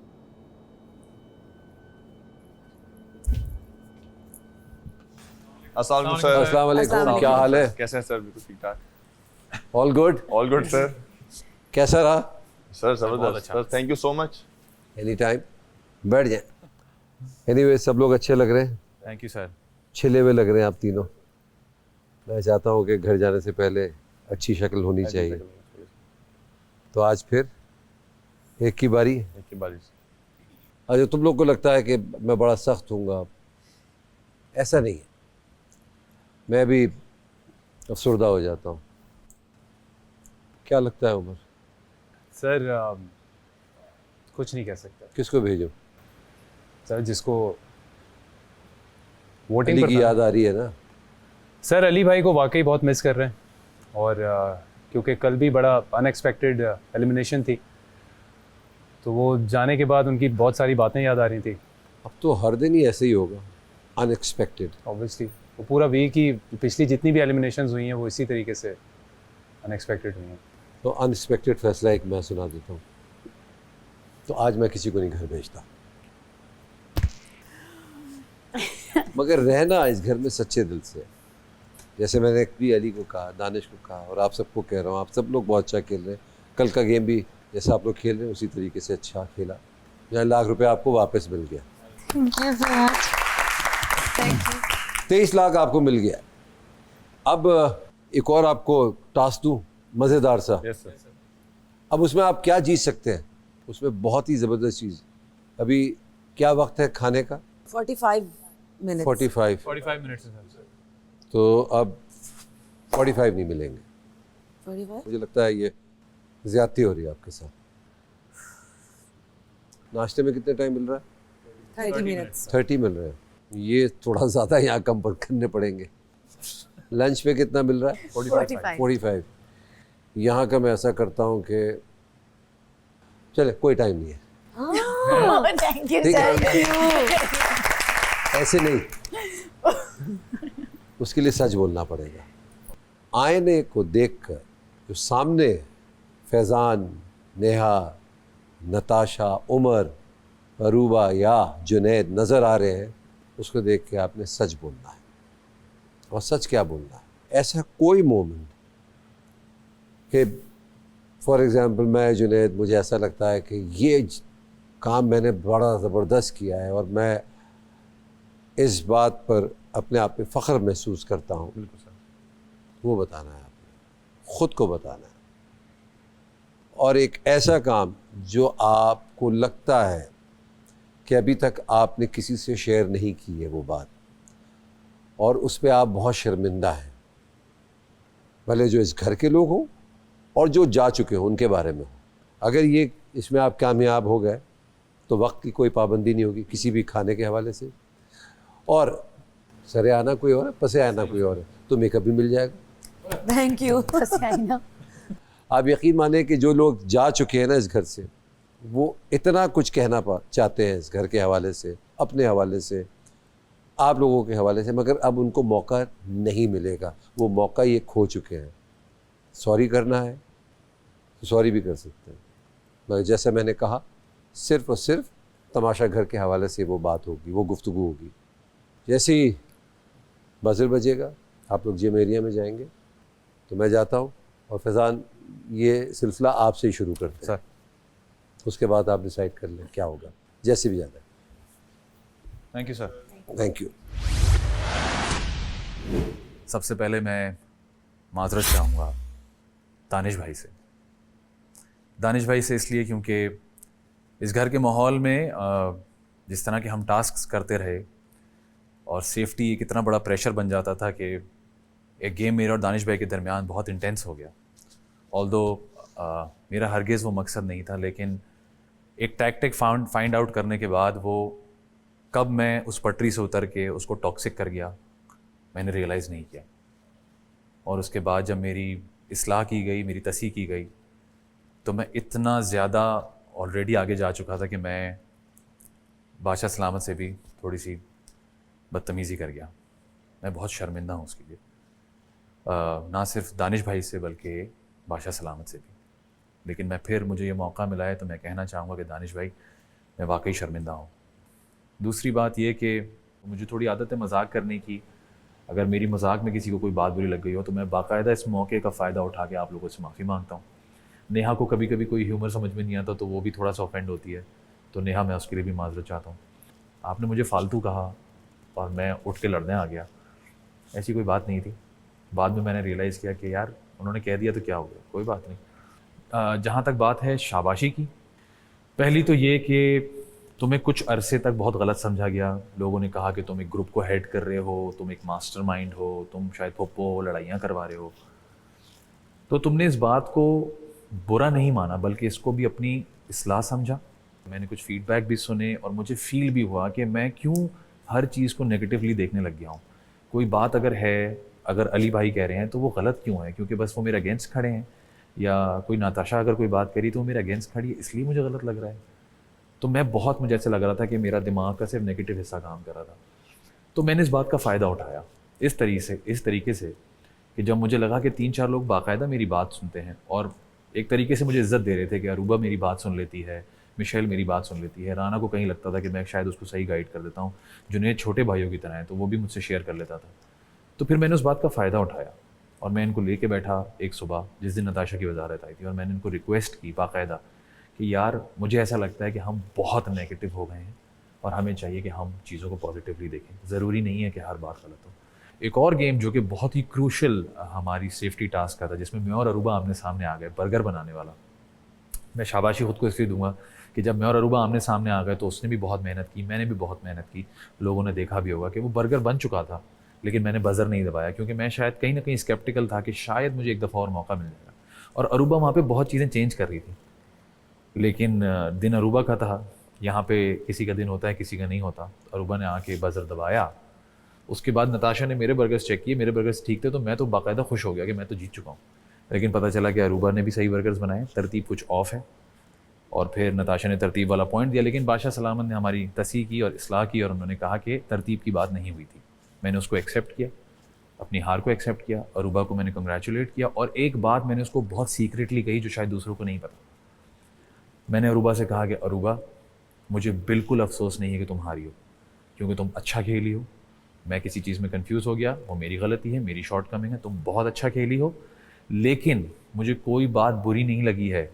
अस्सलाम वालेकुम सर। अस्सलाम वालेकुम, क्या हाल है? कैसे हैं सर? बिल्कुल ठीक ठाक। All good? All good sir. कैसा रहा? सर जबरदस्त sir, thank you so much. Any time, बैठ जाए। एनीवे सब लोग अच्छे लग रहे हैं, थैंक यू सर। छिले हुए लग रहे हैं आप तीनों। मैं चाहता हूँ कि घर जाने से पहले अच्छी शक्ल होनी चाहिए। तो आज फिर एक की बारी। एक की बारी। अच्छा, तुम लोग को लगता है कि मैं बड़ा सख्त हूँगा, ऐसा नहीं है। मैं भी अफसरदा हो जाता हूँ। क्या लगता है उमर? सर कुछ नहीं कह सकता किसको भेजो? सर, जिसको वोटिंग अली पर की था। याद आ रही है ना? सर अली भाई को वाकई बहुत मिस कर रहे हैं। और क्योंकि कल भी बड़ा अनएक्सपेक्टेड एलिमिनेशन थी, तो वो जाने के बाद उनकी बहुत सारी बातें याद आ रही थी। अब तो हर दिन ही ऐसे ही होगा, अनएक्सपेक्टेड। ऑब्वियसली वो पूरा वीक ही, पिछली जितनी भी एलिमिनेशंस हुई हैं वो इसी तरीके से अनएक्सपेक्टेड हुई हैं। तो अनएक्सपेक्टेड फैसला एक मैं सुना देता हूँ। तो आज मैं किसी को नहीं घर भेजता, मगर रहना इस घर में सच्चे दिल से। जैसे मैंने भी अली को कहा, दानिश को कहा, और आप सबको कह रहा हूँ, आप सब लोग बहुत अच्छा खेल रहे हैं। कल का गेम भी जैसा आप लोग खेल रहे हैं उसी तरीके से अच्छा खेला। 1 लाख रुपए आपको वापस मिल गया। 23 लाख आपको मिल गया। अब एक और आपको टास्क दूँ, मज़ेदार सा। Yes sir. अब उसमें आप क्या जीत सकते हैं? उसमें बहुत ही ज़बरदस्त चीज़। अभी क्या वक्त है खाने का? 45 मिनट। 45 मिनट्स है सर। तो अब 45 नहीं मिलेंगे। 45? मुझे लगता है ये ज़्यादती हो रही है आपके साथ। नाश्ते में कितने टाइम मिल रहा है? 30 मिनट्स। 30 मिल रहे हैं। ये थोड़ा ज़्यादा यहाँ कम पर करने पड़ेंगे। लंच में कितना मिल रहा है? 45। यहाँ का मैं ऐसा करता हूँ कि चले कोई टाइम नहीं है। थैंक यू ठीक है। सर। ऐसे नहीं, उसके लिए सच बोलना पड़ेगा। आईने को देखकर जो सामने फैज़ान, नेहा, नताशा, उमर, अरूबा या जुनैद नज़र आ रहे हैं, उसको देख के आपने सच बोलना है। और सच क्या बोलना है? ऐसा कोई मोमेंट कि फॉर एग्ज़ाम्पल मैं जुनैद, मुझे ऐसा लगता है कि ये काम मैंने बड़ा ज़बरदस्त किया है और मैं इस बात पर अपने आप पे फ़ख्र महसूस करता हूँ। बिल्कुल सर। वो बताना है आपने। खुद को बताना है, और एक ऐसा काम जो आपको लगता है कि अभी तक आपने किसी से शेयर नहीं की है वो बात, और उस पर आप बहुत शर्मिंदा हैं, भले जो इस घर के लोग हों और जो जा चुके हों उनके बारे में हो। अगर ये इसमें आप कामयाब हो गए तो वक्त की कोई पाबंदी नहीं होगी किसी भी खाने के हवाले से, और सरे आना कोई और है, पसे आना कोई और है, तो मेकअप भी मिल जाएगा। Thank you. आप यकीन माने कि जो लोग जा चुके हैं ना इस घर से, वो इतना कुछ कहना चाहते हैं इस घर के हवाले से, अपने हवाले से, आप लोगों के हवाले से, मगर अब उनको मौका नहीं मिलेगा। वो मौका ये खो चुके हैं। सॉरी करना है तो सॉरी भी कर सकते हैं, मगर जैसा मैंने कहा सिर्फ़ और सिर्फ तमाशा घर के हवाले से वो बात होगी, वो गुफ्तगू होगी। जैसे ही बजर बजेगा आप लोग जिम एरिया में जाएंगे तो मैं जाता हूँ, और फैज़ान ये सिलसिला आपसे ही शुरू करते हैं सर। उसके बाद आप डिसाइड कर लें क्या होगा, जैसे भी जाता है। Thank you sir. Thank you. सबसे पहले मैं माजरत चाहूँगा दानिश भाई से। दानिश भाई से इसलिए क्योंकि इस घर के माहौल में जिस तरह के हम टास्क्स करते रहे और सेफ्टी एक इतना बड़ा प्रेशर बन जाता था कि एक गेम मेरे और दानिश भाई के दरमियान बहुत इंटेंस हो गया। ऑल्दो मेरा हरगिज़ वो मकसद नहीं था, लेकिन एक टैक्टिक फाइंड आउट करने के बाद वो कब मैं उस पटरी से उतर के उसको टॉक्सिक कर गया मैंने रियलाइज़ नहीं किया। और उसके बाद जब मेरी इस्लाह की गई, मेरी तसी की गई, तो मैं इतना ज़्यादा ऑलरेडी आगे जा चुका था कि मैं बादशाह सलामत से भी थोड़ी सी बदतमीज़ी कर गया। मैं बहुत शर्मिंदा हूँ उसके लिए, ना सिर्फ दानिश भाई से बल्कि बादशाह सलामत से भी। लेकिन मैं फिर मुझे ये मौका मिला है तो मैं कहना चाहूँगा कि दानिश भाई मैं वाकई शर्मिंदा हूँ। दूसरी बात ये कि मुझे थोड़ी आदत है मजाक करने की। अगर मेरी मजाक में किसी को कोई बात बुरी लग गई हो तो मैं बाकायदा इस मौके का फ़ायदा उठा के आप लोगों से माफ़ी मांगता हूँ। नेहा को कभी कभी कोई ह्यूमर समझ में नहीं आता तो वो भी थोड़ा सा ऑफेंड होती है, तो नेहा मैं उसके लिए भी माजरत चाहता हूँ। आपने मुझे फालतू कहा और मैं उठ के लड़ने आ गया, ऐसी कोई बात नहीं थी। बाद में मैंने रियलाइज़ किया कि यार उन्होंने कह दिया तो क्या हो गया, कोई बात नहीं। जहाँ तक बात है शाबाशी की, पहली तो ये कि तुम्हें कुछ अरसे तक बहुत गलत समझा गया। लोगों ने कहा कि तुम एक ग्रुप को हेड कर रहे हो, तुम एक मास्टरमाइंड हो, तुम शायद पोपो हो, लड़ाइयाँ करवा रहे हो। तो तुमने इस बात को बुरा नहीं माना बल्कि इसको भी अपनी इस्लाह समझा। मैंने कुछ फीडबैक भी सुने और मुझे फील भी हुआ कि मैं क्यों हर चीज़ को नेगेटिवली देखने लग गया हूँ। कोई बात अगर है, अगर अली भाई कह रहे हैं तो वो गलत क्यों है, क्योंकि बस वो मेरे अगेंस्ट खड़े हैं, या कोई नाताशा अगर कोई बात करी तो वो मेरे अगेंस्ट खड़ी है इसलिए मुझे गलत लग रहा है। तो मुझे ऐसा लग रहा था कि मेरा दिमाग का सिर्फ नेगेटिव हिस्सा काम कर रहा था। तो मैंने इस बात का फ़ायदा उठाया इस तरीके से कि जब मुझे लगा कि 3-4 लोग बाकायदा मेरी बात सुनते हैं और एक तरीके से मुझे इज़्ज़त दे रहे थे कि अरूबा मेरी बात सुन लेती है, मिशेल मेरी बात सुन लेती है, राना को कहीं लगता था कि मैं शायद उसको सही गाइड कर देता हूँ, जुनैद छोटे भाइयों की तरह है तो वो भी मुझसे शेयर कर लेता था। तो फिर मैंने उस बात का फ़ायदा उठाया और मैं इनको लेके बैठा एक सुबह जिस दिन नताशा की वजारत आई थी, और मैंने इनको रिक्वेस्ट की बाकायदा कि यार मुझे ऐसा लगता है कि हम बहुत नेगेटिव हो गए हैं और हमें चाहिए कि हम चीज़ों को पॉजिटिवली देखें। ज़रूरी नहीं है कि हर बात गलत हो। एक और गेम जो कि बहुत ही क्रूशल हमारी सेफ्टी टास्क का था, जिसमें मैं और अरूबा आमने सामने आ गए, बर्गर बनाने वाला। मैं शाबाशी खुद को इसलिए दूंगा कि जब मैं और अरूबा आमने सामने आ गए तो उसने भी बहुत मेहनत की, मैंने भी बहुत मेहनत की। लोगों ने देखा भी होगा कि वो बर्गर बन चुका था, लेकिन मैंने बज़र नहीं दबाया क्योंकि मैं शायद कहीं ना कहीं स्केप्टिकल था कि शायद मुझे एक दफ़ा और मौका मिल जाएगा। और अरूबा वहाँ पर बहुत चीज़ें चेंज कर रही थी, लेकिन दिन अरूबा का था। यहाँ पे किसी का दिन होता है, किसी का नहीं होता। अरूबा ने आके बज़र दबाया, उसके बाद नताशा ने मेरे बर्गर्स चेक किए, मेरे बर्गर्स ठीक थे, तो मैं तो बाकायदा खुश हो गया कि मैं तो जीत चुका हूँ। लेकिन पता चला कि अरूबा ने भी सही बर्गर्स बनाए, तरतीब कुछ ऑफ है, और फिर नताशा ने तरतीब वाला पॉइंट दिया। लेकिन बादशाह सलामत ने हमारी तसी की और इस्लाह की और उन्होंने कहा कि तरतीब की बात नहीं हुई थी। मैंने उसको एक्सेप्ट किया, अपनी हार को एक्सेप्ट किया, अरूबा को मैंने कंग्रेचुलेट किया, और एक बात मैंने उसको बहुत सीक्रेटली कही जो शायद दूसरों को नहीं पता। मैंने अरूबा से कहा कि अरूबा मुझे बिल्कुल अफसोस नहीं है कि तुम हारी हो, क्योंकि तुम अच्छा खेली हो। मैं किसी चीज़ में कंफ्यूज हो गया, वो मेरी गलती है, मेरी शॉर्ट कमिंग है। तुम बहुत अच्छा खेली हो, लेकिन मुझे कोई बात बुरी नहीं लगी है।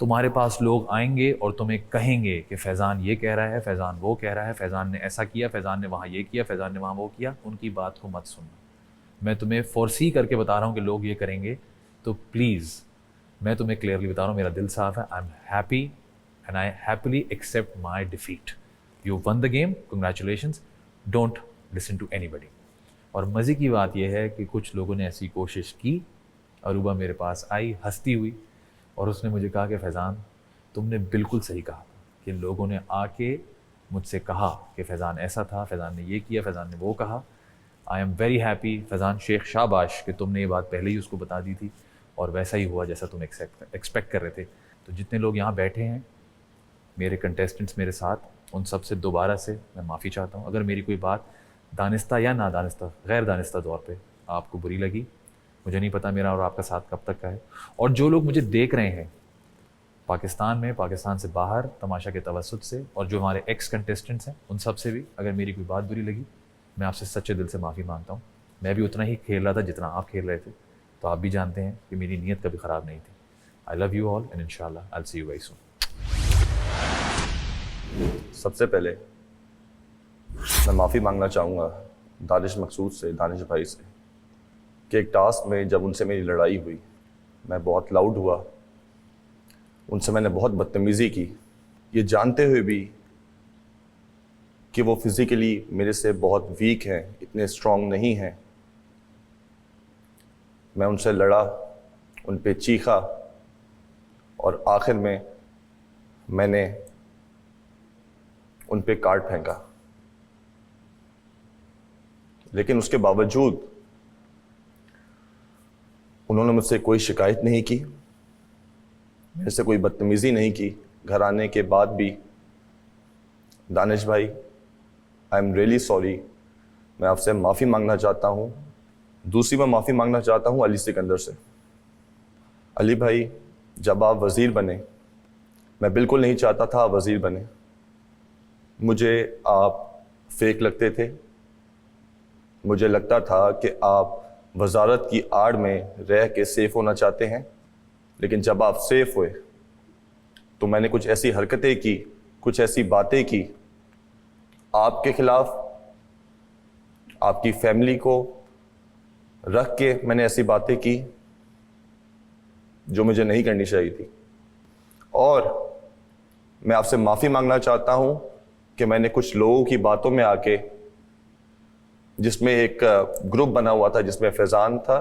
तुम्हारे पास लोग आएंगे और तुम्हें कहेंगे कि फैज़ान ये कह रहा है, फैज़ान वो कह रहा है, फैज़ान ने ऐसा किया, फैज़ान ने वहाँ ये किया, फैज़ान ने वहाँ वो किया। उनकी बात को मत सुनना। मैं तुम्हें फोरसी करके बता रहा हूँ कि लोग ये करेंगे, तो प्लीज़ मैं तुम्हें क्लियरली बता रहा हूँ, मेरा दिल साफ है, I am happy and I happily accept my defeat. You won the game, congratulations, don't listen to anybody. और मज़े की बात यह है कि कुछ लोगों ने ऐसी कोशिश की, अरूबा मेरे पास आई हंसती हुई और उसने मुझे कहा कि फैज़ान तुमने बिल्कुल सही कहा कि लोगों ने आके मुझसे कहा कि फैज़ान ऐसा था, फैज़ान ने ये किया, फैज़ान ने वो कहा। I am very happy Faizan Shaikh, शाबाश कि तुमने ये बात पहले ही उसको बता दी थी और वैसा ही हुआ जैसा तुम एक्सपेक्ट कर रहे थे। तो जितने लोग यहाँ बैठे हैं, मेरे कंटेस्टेंट्स मेरे साथ, उन सब से दोबारा से मैं माफ़ी चाहता हूँ अगर मेरी कोई बात दानिस्ता या नादानिस्ता, गैर दानिस्ता तौर पे आपको बुरी लगी। मुझे नहीं पता मेरा और आपका साथ कब तक का है। और जो लोग मुझे देख रहे हैं पाकिस्तान में, पाकिस्तान से बाहर, तमाशा के तवस्सुत से, और जो हमारे एक्स कंटेस्टेंट्स हैं उन सब से भी अगर मेरी कोई बात बुरी लगी, मैं आपसे सच्चे दिल से माफ़ी मांगता हूँ। मैं भी उतना ही खेल रहा था जितना आप खेल रहे थे, तो आप भी जानते हैं कि मेरी नीयत कभी ख़राब नहीं थी। I love you all and इंशाल्लाह I will see you very soon. सबसे पहले मैं माफ़ी मांगना चाहूँगा दानिश मकसूद से, दानिश भाई से, कि एक टास्क में जब उनसे मेरी लड़ाई हुई, मैं बहुत लाउड हुआ, उनसे मैंने बहुत बदतमीज़ी की, ये जानते हुए भी कि वो फिज़िकली मेरे से बहुत वीक हैं, इतने स्ट्रॉन्ग नहीं हैं। मैं उनसे लड़ा, उन पे चीखा और आखिर में मैंने उन पे कार्ड फेंका। लेकिन उसके बावजूद उन्होंने मुझसे कोई शिकायत नहीं की, मेरे से कोई बदतमीज़ी नहीं की। घर आने के बाद भी दानिश भाई, आई एम रियली सॉरी, मैं आपसे माफ़ी मांगना चाहता हूँ। दूसरी मैं माफ़ी मांगना चाहता हूँ अली सिकंदर से। अली भाई, जब आप वज़ीर बने, मैं बिल्कुल नहीं चाहता था आप वज़ीर बने। मुझे आप फेक लगते थे। मुझे लगता था कि आप वज़ारत की आड़ में रह के सेफ़ होना चाहते हैं, लेकिन जब आप सेफ़ हुए तो मैंने कुछ ऐसी हरकतें की, कुछ ऐसी बातें की आपके ख़िलाफ़, आपकी फैमिली को रख के मैंने ऐसी बातें की जो मुझे नहीं करनी चाहिए थी। और मैं आपसे माफ़ी मांगना चाहता हूँ कि मैंने कुछ लोगों की बातों में आके, जिसमें एक ग्रुप बना हुआ था जिसमें फैज़ान था,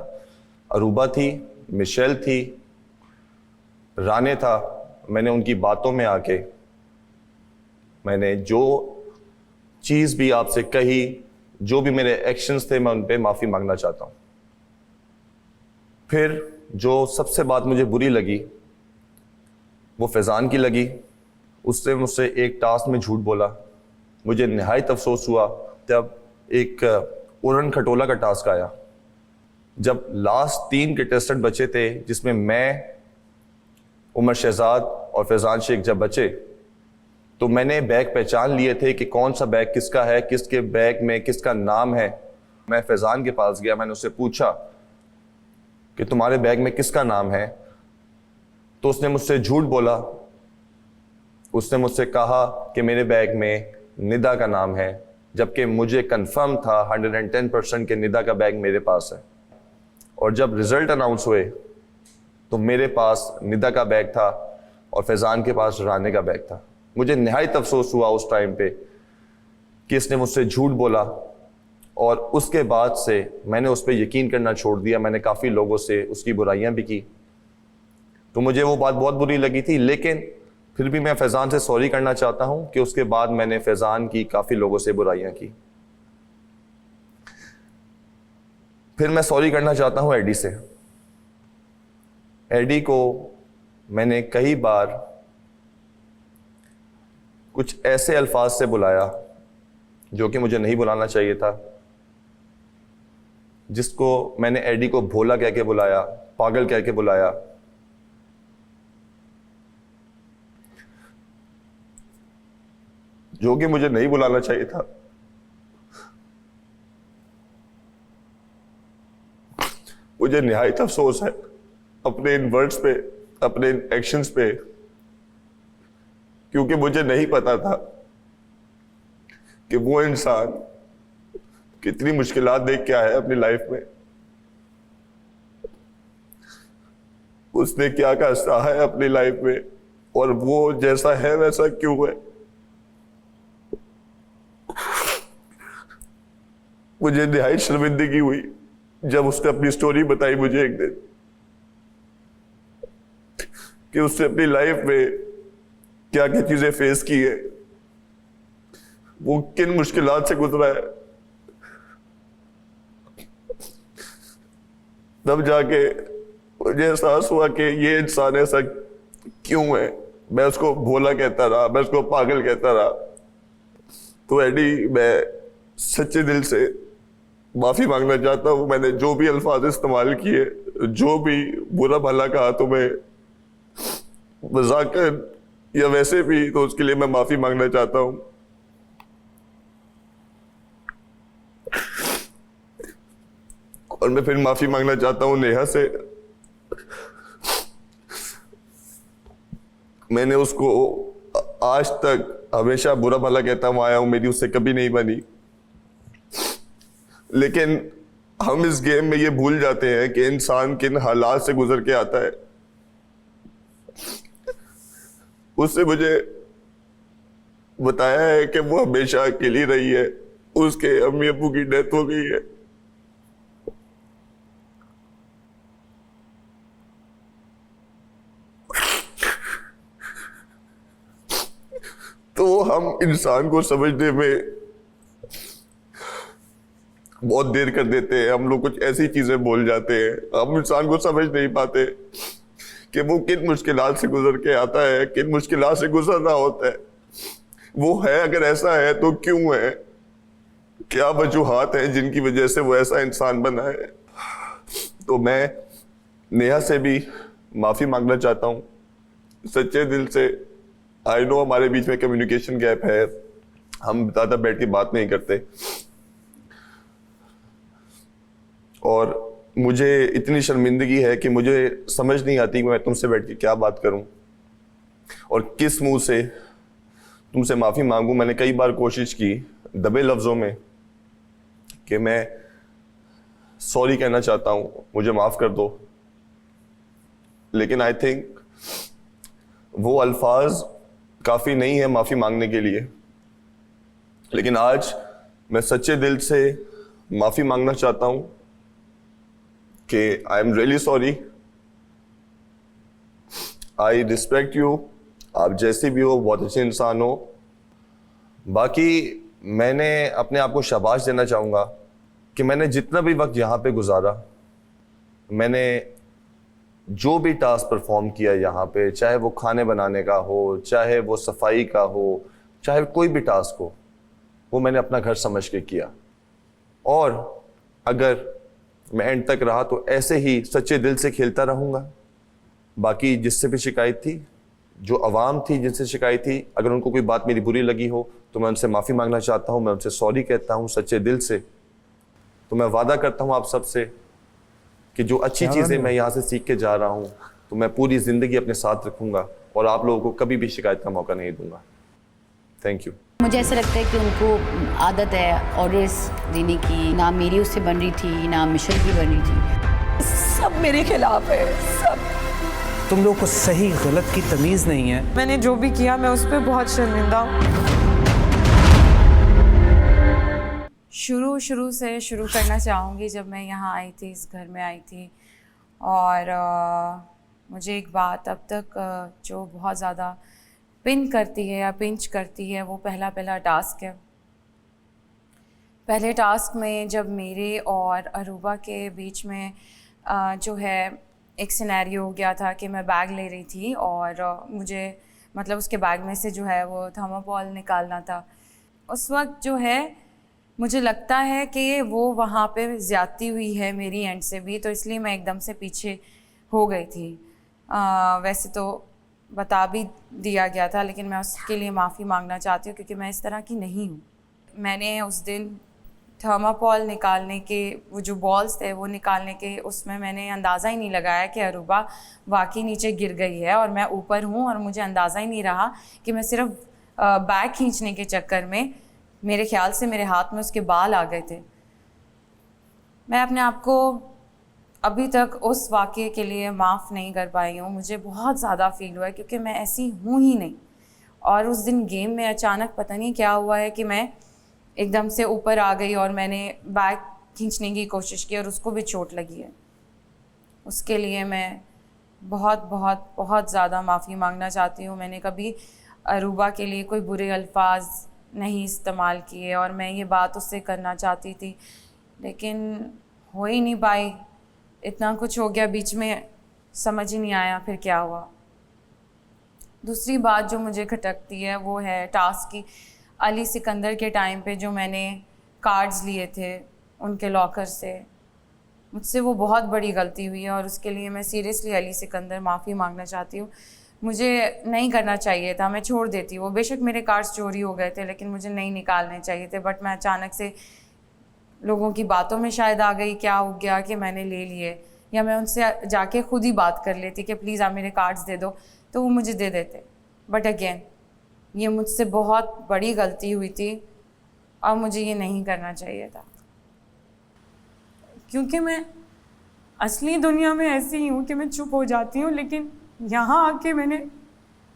अरूबा थी, मिशेल थी, राने था, मैंने उनकी बातों में आके मैंने जो चीज़ भी आपसे कही, जो भी मेरे एक्शंस थे, मैं उन पे माफ़ी मांगना चाहता हूँ। फिर जो सबसे बात मुझे बुरी लगी वो फैज़ान की लगी। उससे मुझसे एक टास्क में झूठ बोला। मुझे निहायत अफसोस हुआ जब एक उड़न खटोला का टास्क आया। जब लास्ट 3 कंटेस्टेंट बचे थे, जिसमें मैं, उमर शहजाद और फैज़ान शेख जब बचे, तो मैंने बैग पहचान लिए थे कि कौन सा बैग किसका है, किसके बैग में किसका नाम है। मैं फैज़ान के पास गया, मैंने उससे पूछा कि तुम्हारे बैग में किसका नाम है, तो उसने मुझसे झूठ बोला। उसने मुझसे कहा कि मेरे बैग में निदा का नाम है, जबकि मुझे कंफर्म था 110% के निदा का बैग मेरे पास है। और जब रिज़ल्ट अनाउंस हुए तो मेरे पास निदा का बैग था और फैज़ान के पास राने का बैग था। मुझे निहायत अफसोस हुआ उस टाइम पे कि इसने मुझसे झूठ बोला, और उसके बाद से मैंने उस पर यकीन करना छोड़ दिया। मैंने काफ़ी लोगों से उसकी बुराइयां भी की, तो मुझे वो बात बहुत बुरी लगी थी। लेकिन फिर भी मैं फैज़ान से सॉरी करना चाहता हूं कि उसके बाद मैंने फैज़ान की काफ़ी लोगों से बुराइयां की। फिर मैं सॉरी करना चाहता हूं एडी से। एडी को मैंने कई बार कुछ ऐसे अल्फाज से बुलाया जो कि मुझे नहीं बुलाना चाहिए था, जिसको मैंने एडी को भोला कह के बुलाया, पागल कह के बुलाया। जो कि मुझे नहीं बुलाना चाहिए था। मुझे निहायत अफसोस है अपने इन वर्ड्स पे, अपने इन एक्शंस पे, क्योंकि मुझे नहीं पता था कि वो इंसान कितनी मुश्किलात देख के आया है अपनी लाइफ में। उसने क्या क्या सहा है अपनी लाइफ में और वो जैसा है वैसा क्यों है। मुझे निहायत शर्मिंदगी हुई जब उसने अपनी स्टोरी बताई मुझे एक दिन कि उसने अपनी लाइफ में क्या क्या चीजें फेस की है, वो किन मुश्किलात से गुजरा है। तब जाके मुझे एहसास हुआ कि ये इंसान ऐसा क्यों है। मैं उसको भोला कहता रहा, मैं उसको पागल कहता रहा। तो एडी, मैं सच्चे दिल से माफी मांगना चाहता हूँ। मैंने जो भी अल्फाज इस्तेमाल किए, जो भी बुरा भला कहा तुम्हें मजाकन या वैसे भी, तो उसके लिए मैं माफी मांगना चाहता हूँ। और मैं फिर माफी मांगना चाहता हूँ नेहा से। मैंने उसको आज तक हमेशा बुरा भला कहता हुआ आया हूं, मेरी उससे कभी नहीं बनी। लेकिन हम इस गेम में ये भूल जाते हैं कि इंसान किन हालात से गुजर के आता है। उससे मुझे बताया है कि वो हमेशा अकेली रही है, उसके अम्मी अब्बू की डेथ हो गई है। तो हम इंसान को समझने में बहुत देर कर देते हैं। हम लोग कुछ ऐसी चीजें बोल जाते हैं, हम इंसान को समझ नहीं पाते कि वो किन मुश्किलात से गुजर के आता है, किन मुश्किलात से गुजर रहा होता है। वो है, अगर ऐसा है तो क्यों है, क्या वजूहात हैं जिनकी वजह से वो ऐसा इंसान बना है। तो मैं नेहा से भी माफी मांगना चाहता हूँ सच्चे दिल से। आई नो हमारे बीच में कम्युनिकेशन गैप है, हम ज्यादा बैठ के बात नहीं करते, और मुझे इतनी शर्मिंदगी है कि मुझे समझ नहीं आती कि मैं तुमसे बैठ के क्या बात करूं और किस मुंह से तुमसे माफी मांगूं। मैंने कई बार कोशिश की दबे लफ्जों में कि मैं सॉरी कहना चाहता हूं, मुझे माफ कर दो, लेकिन आई थिंक वो अल्फाज काफी नहीं है माफी मांगने के लिए। लेकिन आज मैं सच्चे दिल से माफी मांगना चाहता हूं कि I am really sorry, I respect you, आप जैसे भी हो बहुत अच्छे इंसान हो। बाकी मैंने अपने आप को शाबाश देना चाहूँगा कि मैंने जितना भी वक्त यहाँ पे गुजारा, मैंने जो भी टास्क परफॉर्म किया यहाँ पे, चाहे वो खाने बनाने का हो, चाहे वो सफाई का हो, चाहे कोई भी टास्क हो, वो मैंने अपना घर समझ के किया। और अगर मैं एंड तक रहा तो ऐसे ही सच्चे दिल से खेलता रहूँगा। बाकी जिससे भी शिकायत थी, जो आवाम थी जिनसे शिकायत थी, अगर उनको कोई बात मेरी बुरी लगी हो तो मैं उनसे माफ़ी मांगना चाहता हूँ, मैं उनसे सॉरी कहता हूँ सच्चे दिल से। तो मैं वादा करता हूँ आप सबसे कि जो अच्छी चीज़ें मैं यहाँ से सीख के जा रहा हूँ तो मैं पूरी ज़िंदगी अपने साथ रखूँगा और आप लोगों को कभी भी शिकायत का मौका नहीं दूंगा। Thank you. मुझे ऐसा लगता है कि उनको आदत है ऑर्डर्स देने की, ना मेरी उससे बन रही थी ना मिशेल की बन रही थी। सब मेरे खिलाफ है, सब। तुम लोग को सही गलत की तमीज़ नहीं है। मैंने जो भी किया मैं उस पर बहुत शर्मिंदा हूँ। शुरू से शुरू करना चाहूँगी जब मैं यहाँ आई थी, इस घर में आई थी, और मुझे एक बात अब तक जो बहुत ज़्यादा पिन करती है या पिंच करती है, वो पहला टास्क है। पहले टास्क में जब मेरे और अरूबा के बीच में जो है एक सिनेरियो हो गया था कि मैं बैग ले रही थी और मुझे मतलब उसके बैग में से जो है वो थर्माकोल निकालना था। उस वक्त जो है मुझे लगता है कि वो वहाँ पे ज़्यादती हुई है मेरी एंड से भी, तो इसलिए मैं एकदम से पीछे हो गई थी। वैसे तो बता भी दिया गया था, लेकिन मैं उसके लिए माफ़ी मांगना चाहती हूँ क्योंकि मैं इस तरह की नहीं हूँ। मैंने उस दिन थर्माकोल निकालने के वो जो बॉल्स थे वो निकालने के उसमें मैंने अंदाज़ा ही नहीं लगाया कि अरूबा वाकई नीचे गिर गई है और मैं ऊपर हूँ, और मुझे अंदाज़ा ही नहीं रहा कि मैं सिर्फ बैग खींचने के चक्कर में मेरे ख्याल से मेरे हाथ में उसके बाल आ गए थे। मैं अपने आप को अभी तक उस वाक़ये के लिए माफ़ नहीं कर पाई हूँ। मुझे बहुत ज़्यादा फ़ील हुआ है क्योंकि मैं ऐसी हूँ ही नहीं। और उस दिन गेम में अचानक पता नहीं क्या हुआ है कि मैं एकदम से ऊपर आ गई और मैंने बैग खींचने की कोशिश की और उसको भी चोट लगी है। उसके लिए मैं बहुत बहुत बहुत ज़्यादा माफ़ी मांगना चाहती हूँ। मैंने कभी अरूबा के लिए कोई बुरे अल्फाज नहीं इस्तेमाल किए और मैं ये बात उससे करना चाहती थी, लेकिन हो ही नहीं पाई। इतना कुछ हो गया बीच में, समझ ही नहीं आया फिर क्या हुआ। दूसरी बात जो मुझे खटकती है वो है टास्क की। अली सिकंदर के टाइम पे जो मैंने कार्ड्स लिए थे उनके लॉकर से, मुझसे वो बहुत बड़ी गलती हुई है और उसके लिए मैं सीरियसली अली सिकंदर माफ़ी मांगना चाहती हूँ। मुझे नहीं करना चाहिए था, मैं छोड़ देती। वो बेशक मेरे कार्ड्स चोरी हो गए थे लेकिन मुझे नहीं निकालने चाहिए थे, बट मैं अचानक से लोगों की बातों में शायद आ गई। क्या हो गया कि मैंने ले लिए, या मैं उनसे जाके खुद ही बात कर लेती कि प्लीज़ आप मेरे कार्ड्स दे दो, तो वो मुझे दे देते। बट अगेन ये मुझसे बहुत बड़ी गलती हुई थी और मुझे ये नहीं करना चाहिए था, क्योंकि मैं असली दुनिया में ऐसी ही हूँ कि मैं चुप हो जाती हूँ, लेकिन यहाँ आके मैंने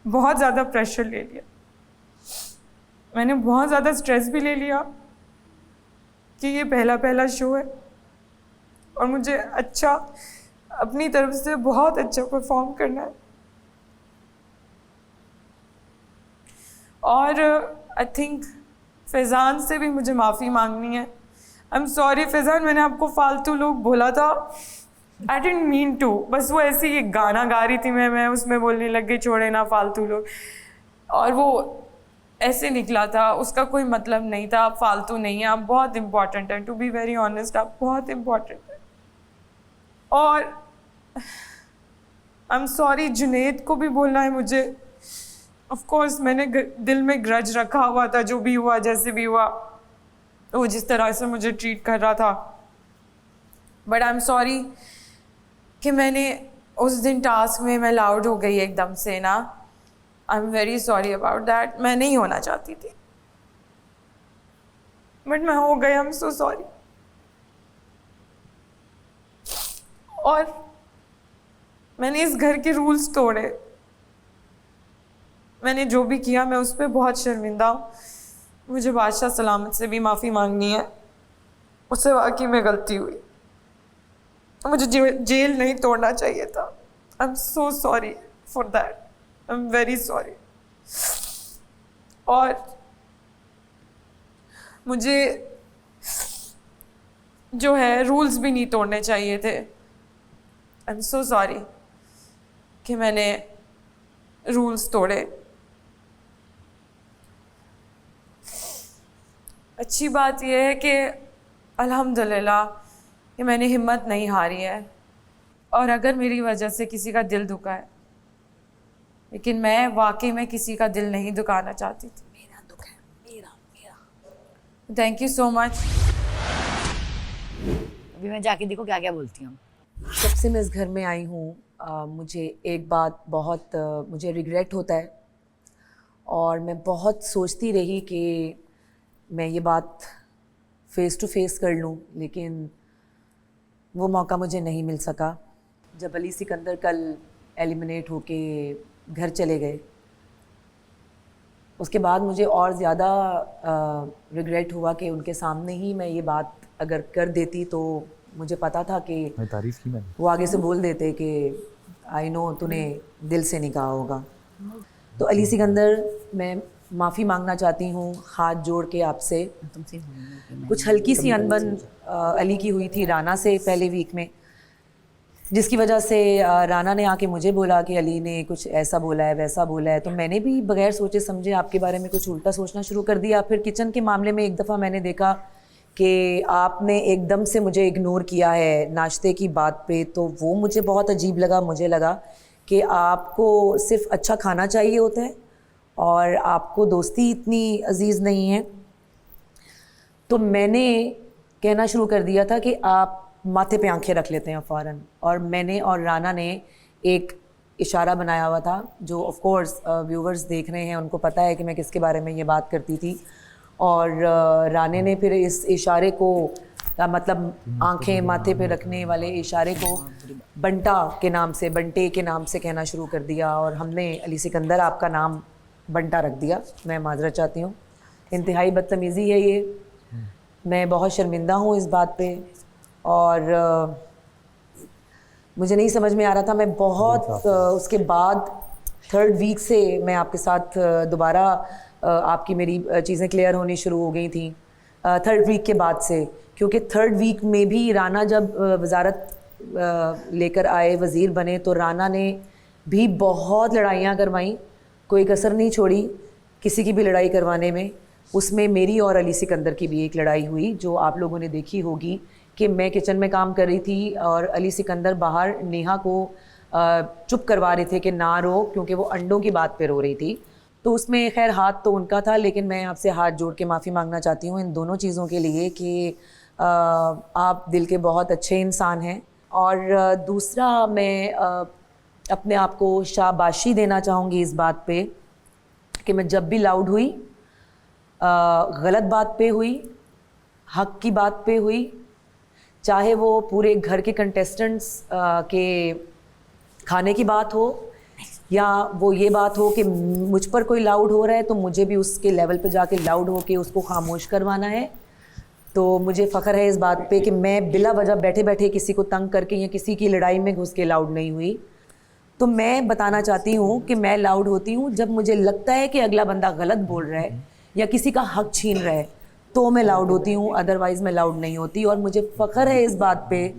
बहुत ज़्यादा प्रेशर ले लिया। मैंने बहुत ज़्यादा स्ट्रेस भी ले लिया कि ये पहला शो है और मुझे अच्छा अपनी तरफ से बहुत अच्छा परफॉर्म करना है। और आई थिंक फैज़ान से भी मुझे माफ़ी मांगनी है। आई एम सॉरी फैज़ान, मैंने आपको फालतू लोग बोला था। आई डिडंट मीन टू, बस वो ऐसे ही एक गाना गा रही थी मैं उसमें बोलने लग गई छोड़े ना फालतू लोग, और वो ऐसे निकला था, उसका कोई मतलब नहीं था। आप फालतू नहीं हैं, आप बहुत इम्पॉर्टेंट हैं। टू बी वेरी ऑनेस्ट, आप बहुत इम्पॉर्टेंट हैं। और आई एम सॉरी, जुनैद को भी बोलना है मुझे। ऑफ कोर्स मैंने दिल में ग्रज रखा हुआ था, जो भी हुआ जैसे भी हुआ, वो जिस तरह से मुझे ट्रीट कर रहा था। बट आई एम सॉरी कि मैंने उस दिन टास्क में मैं लाउड हो गई एकदम से ना। आई am very sorry about that. मैं नहीं होना चाहती थी बट मैं हो गई। I am so sorry. और मैंने इस घर के रूल्स तोड़े। मैंने जो भी किया मैं उस पर बहुत शर्मिंदा हूँ। मुझे बादशाह सलामत से भी माफ़ी मांगनी है, उससे वाकई में गलती हुई। मुझे जेल नहीं तोड़ना चाहिए था। I am so sorry for that. I am very sorry. और मुझे जो है रूल्स भी नहीं तोड़ने चाहिए थे। आई एम सो सॉरी कि मैंने रूल्स तोड़े। अच्छी बात यह है कि अल्हम्दुलिल्लाह कि मैंने हिम्मत नहीं हारी है, और अगर मेरी वजह से किसी का दिल दुखा है, लेकिन मैं वाकई में किसी का दिल नहीं दुखाना चाहती थी। मेरा दुख है, मेरा। Thank you so much. अभी मैं जाके देखो क्या क्या बोलती हूँ। जब से मैं इस घर में आई हूँ मुझे एक बात बहुत मुझे रिग्रेट होता है, और मैं बहुत सोचती रही कि मैं ये बात फ़ेस टू फेस कर लूँ, लेकिन वो मौका मुझे नहीं मिल सका। जब अली सिकंदर कल एलिमिनेट होके घर चले गए, उसके बाद मुझे और ज़्यादा रिग्रेट हुआ कि उनके सामने ही मैं ये बात अगर कर देती तो मुझे पता था कि तारीफ की मैंने, वो आगे से बोल देते कि आई नो तूने दिल से नहीं कहा होगा। तो अली सिकंदर, मैं माफ़ी मांगना चाहती हूँ हाथ जोड़ के आपसे। कुछ हल्की सी अनबन अली की हुई थी राना से पहले वीक में, जिसकी वजह से राना ने आके मुझे बोला कि अली ने कुछ ऐसा बोला है वैसा बोला है, तो मैंने भी बगैर सोचे समझे आपके बारे में कुछ उल्टा सोचना शुरू कर दिया। फिर किचन के मामले में एक दफ़ा मैंने देखा कि आपने एकदम से मुझे इग्नोर किया है नाश्ते की बात पे, तो वो मुझे बहुत अजीब लगा। मुझे लगा कि आपको सिर्फ अच्छा खाना चाहिए होता है और आपको दोस्ती इतनी अजीज़ नहीं है। तो मैंने कहना शुरू कर दिया था कि आप माथे पे आंखें रख लेते हैं फ़ौरन, और मैंने और राना ने एक इशारा बनाया हुआ था, जो ऑफ कोर्स व्यूवर्स देख रहे हैं उनको पता है कि मैं किसके बारे में ये बात करती थी। और राने ने फिर इस इशारे को मतलब आंखें माथे पे रखने वाले इशारे को बंटा के नाम से, बंटे के नाम से कहना शुरू कर दिया और हमने अली सिकंदर आपका नाम बंटा रख दिया। मैं माजरत चाहती हूँ, इंतहाई बदतमीज़ी है ये, मैं बहुत शर्मिंदा हूँ इस बात पे और मुझे नहीं समझ में आ रहा था। मैं बहुत उसके बाद 3rd वीक से मैं आपके साथ दोबारा आपकी मेरी चीज़ें क्लियर होनी शुरू हो गई थी 3rd वीक के बाद से, क्योंकि 3rd वीक में भी राना जब वजारत लेकर आए, वज़ीर बने, तो राना ने भी बहुत लड़ाइयाँ करवाईं, कोई कसर नहीं छोड़ी किसी की भी लड़ाई करवाने में। उसमें मेरी और अली सिकंदर की भी एक लड़ाई हुई जो आप लोगों ने देखी होगी कि मैं किचन में काम कर रही थी और अली सिकंदर बाहर नेहा को चुप करवा रहे थे कि ना रो, क्योंकि वो अंडों की बात पे रो रही थी। तो उसमें खैर हाथ तो उनका था, लेकिन मैं आपसे हाथ जोड़ के माफ़ी मांगना चाहती हूँ इन दोनों चीज़ों के लिए कि आप दिल के बहुत अच्छे इंसान हैं। और दूसरा मैं अपने आप को शाबाशी देना चाहूँगी इस बात पे कि मैं जब भी लाउड हुई, गलत बात पे हुई, हक की बात पे हुई, चाहे वो पूरे घर के कंटेस्टेंट्स के खाने की बात हो या वो ये बात हो कि मुझ पर कोई लाउड हो रहा है तो मुझे भी उसके लेवल पे जाके लाउड हो के उसको खामोश करवाना है। तो मुझे फ़ख्र है इस बात पे कि मैं बिला वजह बैठे बैठे किसी को तंग करके या किसी की लड़ाई में घुस के लाउड नहीं हुई। तो मैं बताना चाहती हूँ कि मैं लाउड होती हूँ जब मुझे लगता है कि अगला बंदा गलत बोल रहा है या किसी का हक छीन रहा है, तो मैं लाउड होती हूँ, अदरवाइज़ मैं लाउड नहीं होती। और मुझे फ़ख्र है इस बात पे,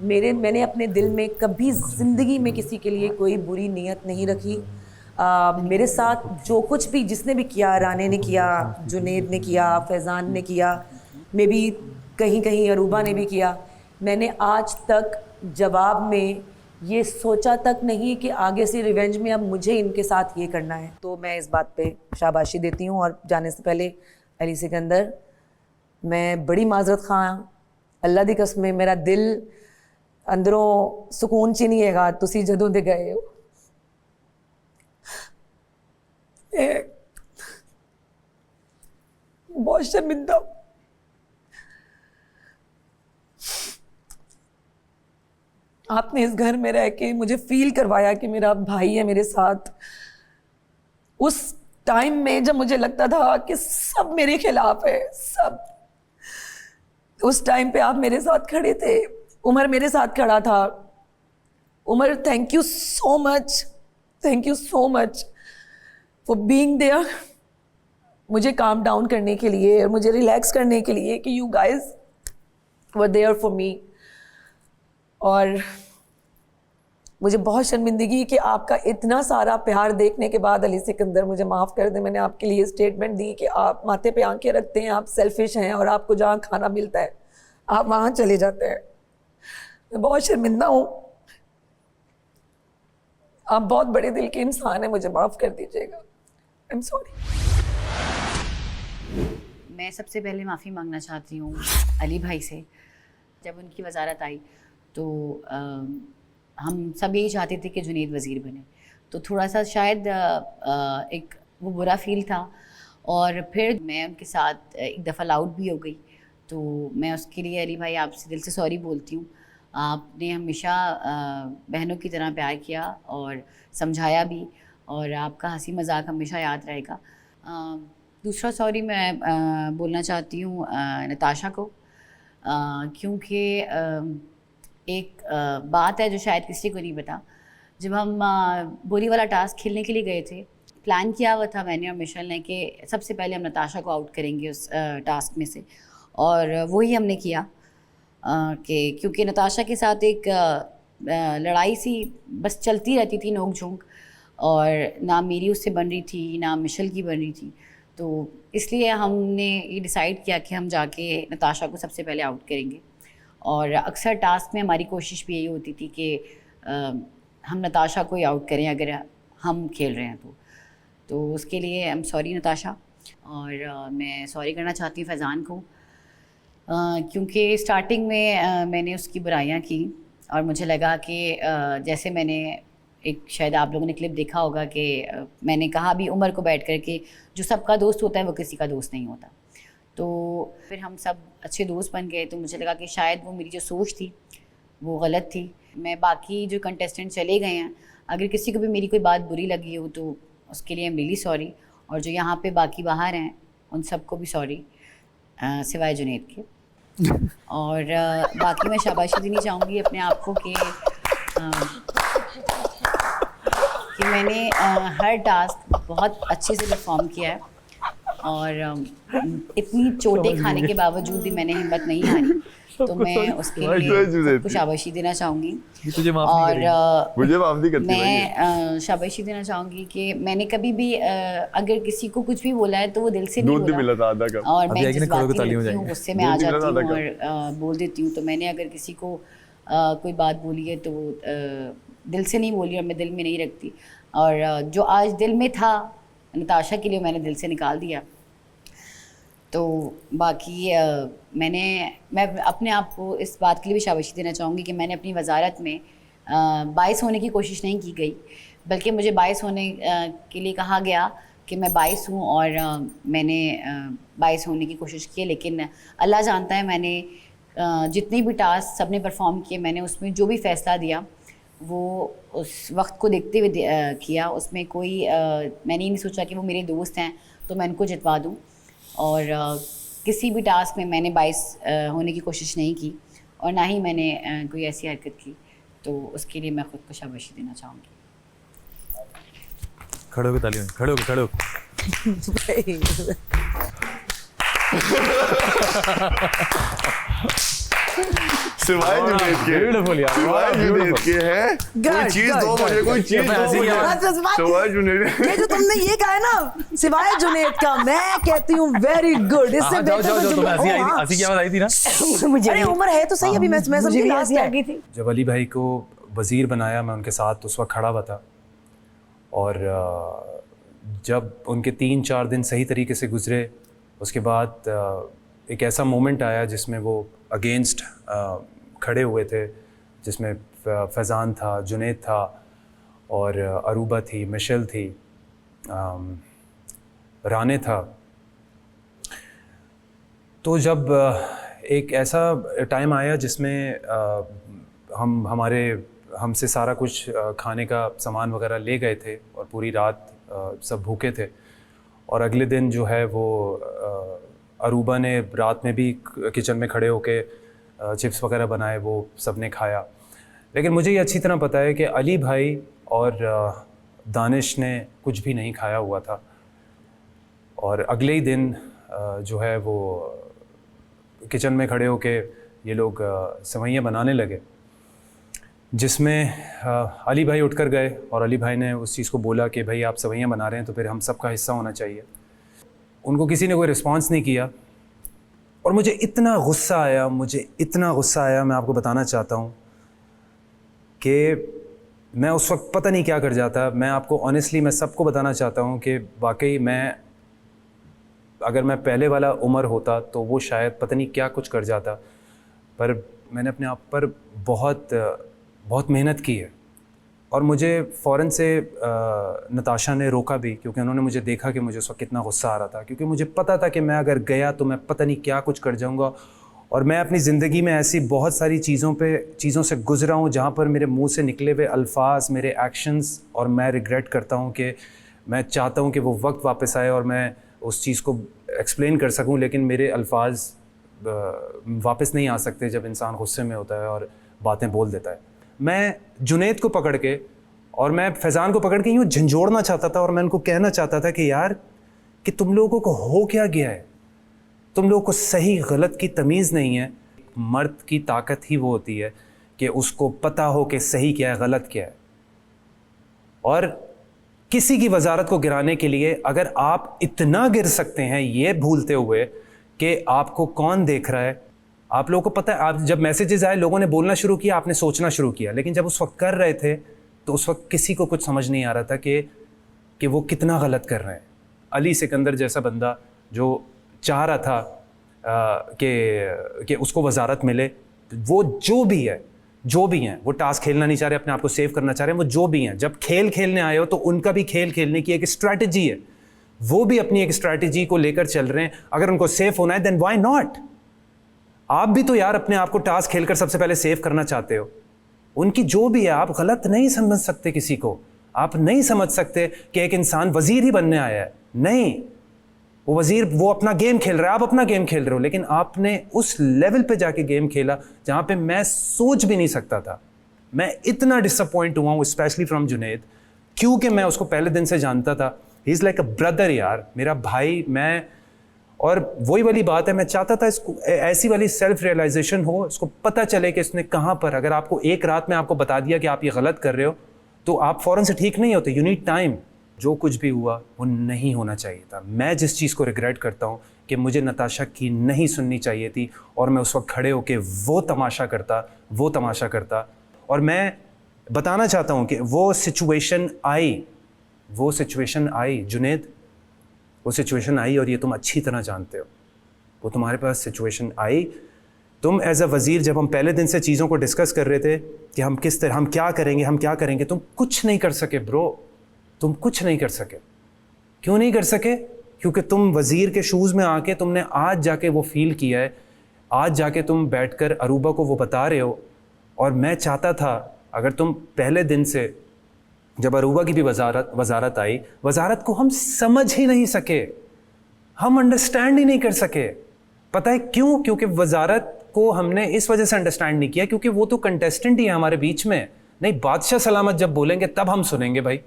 मैंने अपने दिल में कभी ज़िंदगी में किसी के लिए कोई बुरी नीयत नहीं रखी। मेरे साथ जो कुछ भी जिसने भी किया, राने ने किया, जुनेद ने किया, फैज़ान ने किया, मे भी कहीं कहीं अरूबा ने भी किया, मैंने आज तक जवाब में ये सोचा तक नहीं कि आगे से रिवेंज में अब मुझे इनके साथ ये करना है। तो मैं इस बात पे शाबाशी देती हूँ। और जाने से पहले अली सिकंदर, मैं बड़ी माजरत खां, अल्लाह दी कसम मेरा दिल अंदरों सुकून च नहीं हैगा तुसी जदों दे गए हो। बहुत शर्मिंदा हूं। आपने इस घर में रह के मुझे फील करवाया कि मेरा भाई है मेरे साथ। उस टाइम में जब मुझे लगता था कि सब मेरे खिलाफ है, सब, उस टाइम पे आप मेरे साथ खड़े थे, उमर मेरे साथ खड़ा था। Umar, thank you so much, thank you so much for being there, मुझे काम डाउन करने के लिए और मुझे रिलैक्स करने के लिए कि you guys were there for me. और मुझे बहुत शर्मिंदगी कि आपका इतना सारा प्यार देखने के बाद अली सिकंदर, मुझे माफ़ कर दें, मैंने आपके लिए स्टेटमेंट दी कि आप माथे पे आंखें रखते हैं, आप सेल्फिश हैं और आपको जहाँ खाना मिलता है आप वहाँ चले जाते हैं। मैं बहुत शर्मिंदा हूँ। आप बहुत बड़े दिल के इंसान हैं, मुझे माफ़ कर दीजिएगा। I am sorry. मैं सबसे पहले माफ़ी मांगना चाहती हूँ अली भाई से। जब उनकी वजारत आई तो हम सब यही चाहते थे कि जुनेद वज़ीर बने, तो थोड़ा सा शायद एक वो बुरा फील था। और फिर मैं उनके साथ एक दफ़ा लाउड भी हो गई, तो मैं उसके लिए अली भाई आपसे दिल से सॉरी बोलती हूँ। आपने हमेशा बहनों की तरह प्यार किया और समझाया भी, और आपका हंसी मजाक हमेशा याद रहेगा। दूसरा सॉरी मैं बोलना चाहती हूँ नताशा को, क्योंकि एक बात है जो शायद किसी को नहीं पता। जब हम बोली वाला टास्क खेलने के लिए गए थे, प्लान किया हुआ था मैंने और मिशेल ने कि सबसे पहले हम नताशा को आउट करेंगे उस टास्क में से, और वही हमने किया कि क्योंकि नताशा के साथ एक लड़ाई सी बस चलती रहती थी, नोक झोंक, और ना मेरी उससे बन रही थी ना मिशेल की बन रही थी। तो इसलिए हमने ये डिसाइड किया कि हम जाके नताशा को सबसे पहले आउट करेंगे। और अक्सर टास्क में हमारी कोशिश भी यही होती थी कि हम नताशा को ही आउट करें अगर हम खेल रहे हैं तो उसके लिए आई एम सॉरी नताशा। और मैं सॉरी करना चाहती हूँ फैज़ान को, क्योंकि स्टार्टिंग में मैंने उसकी बुराइयाँ की और मुझे लगा कि जैसे मैंने एक शायद आप लोगों ने क्लिप देखा होगा कि मैंने कहा भी उमर को बैठ कर के जो सबका दोस्त होता है वो किसी का दोस्त नहीं होता। तो फिर हम सब अच्छे दोस्त बन गए, तो मुझे लगा कि शायद वो मेरी जो सोच थी वो गलत थी। मैं बाकी जो कंटेस्टेंट चले गए हैं, अगर किसी को भी मेरी कोई बात बुरी लगी हो तो उसके लिए आई एम रियली सॉरी, और जो यहाँ पे बाकी बाहर हैं उन सबको भी सॉरी, सिवाय जुनैद के। और बाकी मैं शाबाशी देनी चाहूँगी अपने आप को कि मैंने हर टास्क बहुत अच्छे से परफॉर्म किया है, और इतनी चोटें खाने के बावजूद भी मैंने हिम्मत नहीं हारी, तो मैं उसके लिए सबको शाबाशी देना चाहूँगी। तुझे माफ और मुझे माफ नहीं करती मैं शाबाशी देना चाहूँगी कि मैंने कभी भी अगर किसी को कुछ भी बोला है तो वो दिल से नहीं दूध भी मिला था आधा कप। और मैं अभी जज्बाती आगे ना रहती हूँ, गुस्से में आ जाती हूँ और बोल देती हूँ। तो मैंने अगर किसी को कोई बात बोली है तो दिल से नहीं बोली और मैं दिल में नहीं रखती, और जो आज दिल में था नताशा के लिए मैंने दिल से निकाल दिया। तो बाकी मैं अपने आप को इस बात के लिए भी शाबाशी देना चाहूँगी कि मैंने अपनी वजारत में बाइस होने की कोशिश नहीं की गई, बल्कि मुझे बाइस होने के लिए कहा गया कि मैं बाइस हूँ, और मैंने बाइस होने की कोशिश की। लेकिन अल्लाह जानता है मैंने जितने भी टास्क सब ने परफॉर्म किए, मैंने उसमें जो भी फ़ैसला दिया वो उस वक्त को देखते हुए किया। उसमें कोई मैंने ये नहीं सोचा कि वो मेरे दोस्त हैं तो मैं उनको जितवा दूँ, और किसी भी टास्क में मैंने बाइस होने की कोशिश नहीं की, और ना ही मैंने कोई ऐसी हरकत की, तो उसके लिए मैं ख़ुद को शाबाशी देना चाहूँगी। खड़े होकर तालियां, खड़े होकर सिवाय जुनैद के, सिवाय जुनैद के हैं। कोई चीज दो मुझे, कोई चीज दो मुझे। सिवाय जुनैद, ये जो तुमने ये कहा है ना सिवाय जुनैद का, मैं कहती हूँ वेरी गुड। इससे हंसी की आवाज आई थी ना। अरे उम्र है तो सही, अभी मैं समझी लास्ट आ गई थी। जब अली भाई को वज़ीर बनाया, मैं उनके साथ उस वक्त खड़ा हुआ था, और जब उनके 3-4 दिन सही तरीके से गुजरे, उसके बाद एक ऐसा मोमेंट आया जिसमें वो अगेंस्ट खड़े हुए थे, जिसमें फैज़ान था, जुनैद था, और अरूबा थी, मिशेल थी, राने था। तो जब एक ऐसा टाइम आया जिसमें हमसे सारा कुछ खाने का सामान वगैरह ले गए थे, और पूरी रात सब भूखे थे, और अगले दिन जो है वो अरूबा ने रात में भी किचन में खड़े होके चिप्स वगैरह बनाए, वो सब ने खाया। लेकिन मुझे ये अच्छी तरह पता है कि अली भाई और दानिश ने कुछ भी नहीं खाया हुआ था, और अगले ही दिन जो है वो किचन में खड़े होके ये लोग सेवइयाँ बनाने लगे, जिसमें अली भाई उठकर गए, और अली भाई ने उस चीज़ को बोला कि भाई आप सेवइयाँ बना रहे हैं तो फिर हम सब का हिस्सा होना चाहिए। उनको किसी ने कोई रिस्पांस नहीं किया, और मुझे इतना गुस्सा आया, मैं आपको बताना चाहता हूँ कि मैं उस वक्त पता नहीं क्या कर जाता। मैं आपको ऑनेस्टली मैं सबको बताना चाहता हूँ कि वाकई अगर मैं पहले वाला उमर होता तो वो शायद पता नहीं क्या कुछ कर जाता, पर मैंने अपने आप पर बहुत मेहनत की है, और मुझे फ़ौरन से नताशा ने रोका भी, क्योंकि उन्होंने मुझे देखा कि मुझे उस वक्त कितना गुस्सा आ रहा था, क्योंकि मुझे पता था कि मैं अगर गया तो मैं पता नहीं क्या कुछ कर जाऊंगा। और मैं अपनी ज़िंदगी में ऐसी बहुत सारी चीज़ों से गुज़रा हूँ जहाँ पर मेरे मुंह से निकले हुए अल्फाज, मेरे एक्शंस, और मैं रिग्रेट करता हूँ कि मैं चाहता हूँ कि वो वक्त वापस आए और मैं उस चीज़ को एक्सप्लेन कर सकूँ, लेकिन मेरे अल्फाज वापस नहीं आ सकते जब इंसान गुस्से में होता है और बातें बोल देता है। मैं जुनैद को पकड़ के और मैं फैज़ान को पकड़ के यूँ झंझोड़ना चाहता था, और मैं उनको कहना चाहता था कि यार कि तुम लोगों को हो क्या गया है, तुम लोगों को सही गलत की तमीज़ नहीं है। मर्द की ताकत ही वो होती है कि उसको पता हो कि सही क्या है गलत क्या है, और किसी की वजारत को गिराने के लिए अगर आप इतना गिर सकते हैं ये भूलते हुए कि आपको कौन देख रहा है। आप लोगों को पता है, आप जब मैसेजेस आए लोगों ने बोलना शुरू किया, आपने सोचना शुरू किया, लेकिन जब उस वक्त कर रहे थे तो उस वक्त किसी को कुछ समझ नहीं आ रहा था कि वो कितना गलत कर रहे हैं। अली सिकंदर जैसा बंदा जो चाह रहा था कि उसको वजारत मिले, वो जो भी हैं, वो टास्क खेलना नहीं चाह रहे, अपने आप को सेव करना चाह रहे हैं, वो जो भी हैं, जब खेल खेलने आए हो तो उनका भी खेल खेलने की एक स्ट्रैटेजी है। वो भी अपनी एक स्ट्रैटेजी को लेकर चल रहे हैं। अगर उनको सेफ होना है देन व्हाई नॉट? आप भी तो यार अपने आप को टास्क खेलकर सबसे पहले सेव करना चाहते हो। उनकी जो भी है, आप गलत नहीं समझ सकते किसी को। आप नहीं समझ सकते कि एक इंसान वजीर ही बनने आया है। नहीं, वो वजीर वो अपना गेम खेल रहा है, आप अपना गेम खेल रहे हो। लेकिन आपने उस लेवल पे जाके गेम खेला जहां पे मैं सोच भी नहीं सकता था। मैं इतना डिसअपॉइंट हुआ हूँ, स्पेशली फ्रॉम जुनैद, क्योंकि मैं उसको पहले दिन से जानता था। He is like a brother यार, मेरा भाई। मैं और वही वाली बात है, मैं चाहता था इसको ऐसी वाली सेल्फ रियलाइजेशन हो, इसको पता चले कि इसने कहाँ पर, अगर आपको एक रात में आपको बता दिया कि आप ये गलत कर रहे हो तो आप फ़ौरन से ठीक नहीं होते। You need time. जो कुछ भी हुआ वो नहीं होना चाहिए था। मैं जिस चीज़ को रिग्रेट करता हूँ कि मुझे नताशा की नहीं सुननी चाहिए थी और मैं उस वक्त खड़े होकर वो तमाशा करता। और मैं बताना चाहता हूँ कि वो सिचुएशन आई जुनैद, वो सिचुएशन आई और ये तुम अच्छी तरह जानते हो। वो तुम्हारे पास सिचुएशन आई। तुम एज अ वज़ीर, जब हम पहले दिन से चीज़ों को डिस्कस कर रहे थे कि हम किस तरह, हम क्या करेंगे, तुम कुछ नहीं कर सके ब्रो। तुम कुछ नहीं कर सके। क्यों नहीं कर सके? क्योंकि तुम वज़ीर के शूज़ में आके तुमने आज जाके वो फील किया है। आज जाके तुम बैठकर अरूबा को वो बता रहे हो। और मैं चाहता था अगर तुम पहले दिन से, जब अरूबा की भी वजारत आई, वजारत को हम समझ ही नहीं सके, हम अंडरस्टैंड ही नहीं कर सके। पता है क्यों? क्योंकि वजारत को हमने इस वजह से अंडरस्टैंड नहीं किया क्योंकि वो तो कंटेस्टेंट ही है हमारे बीच में। नहीं, बादशाह सलामत जब बोलेंगे तब हम सुनेंगे भाई।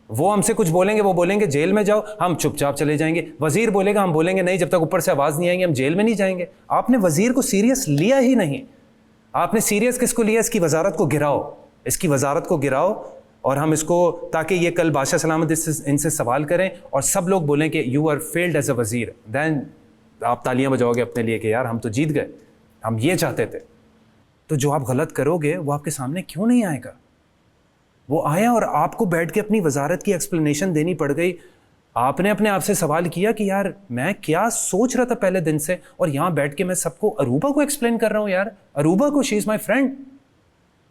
वो हमसे कुछ बोलेंगे, वो बोलेंगे जेल में जाओ, हम चुपचाप चले जाएंगे। वजीर बोलेगा, हम बोलेंगे नहीं, जब तक ऊपर से आवाज़ नहीं आएंगे हम जेल में नहीं जाएंगे। आपने वजीर को सीरियस लिया ही नहीं। आपने सीरियस किसको लिया? इसकी वजारत को गिराओ, इसकी वजारत को गिराओ और हम इसको, ताकि ये कल बादशाह सलामत इनसे सवाल करें और सब लोग बोलें कि you are failed as a वजीर। दैन आप तालियां बजाओगे अपने लिए कि यार हम तो जीत गए, हम ये चाहते थे। तो जो आप गलत करोगे वो आपके सामने क्यों नहीं आएगा? वो आया और आपको बैठ के अपनी वजारत की एक्सप्लेनेशन देनी पड़ गई। आपने अपने आप से सवाल किया कि यार मैं क्या सोच रहा था पहले दिन से, और यहाँ बैठ के मैं सबको अरूबा को एक्सप्लेन कर रहा हूँ। यार अरूबा को, she is my friend,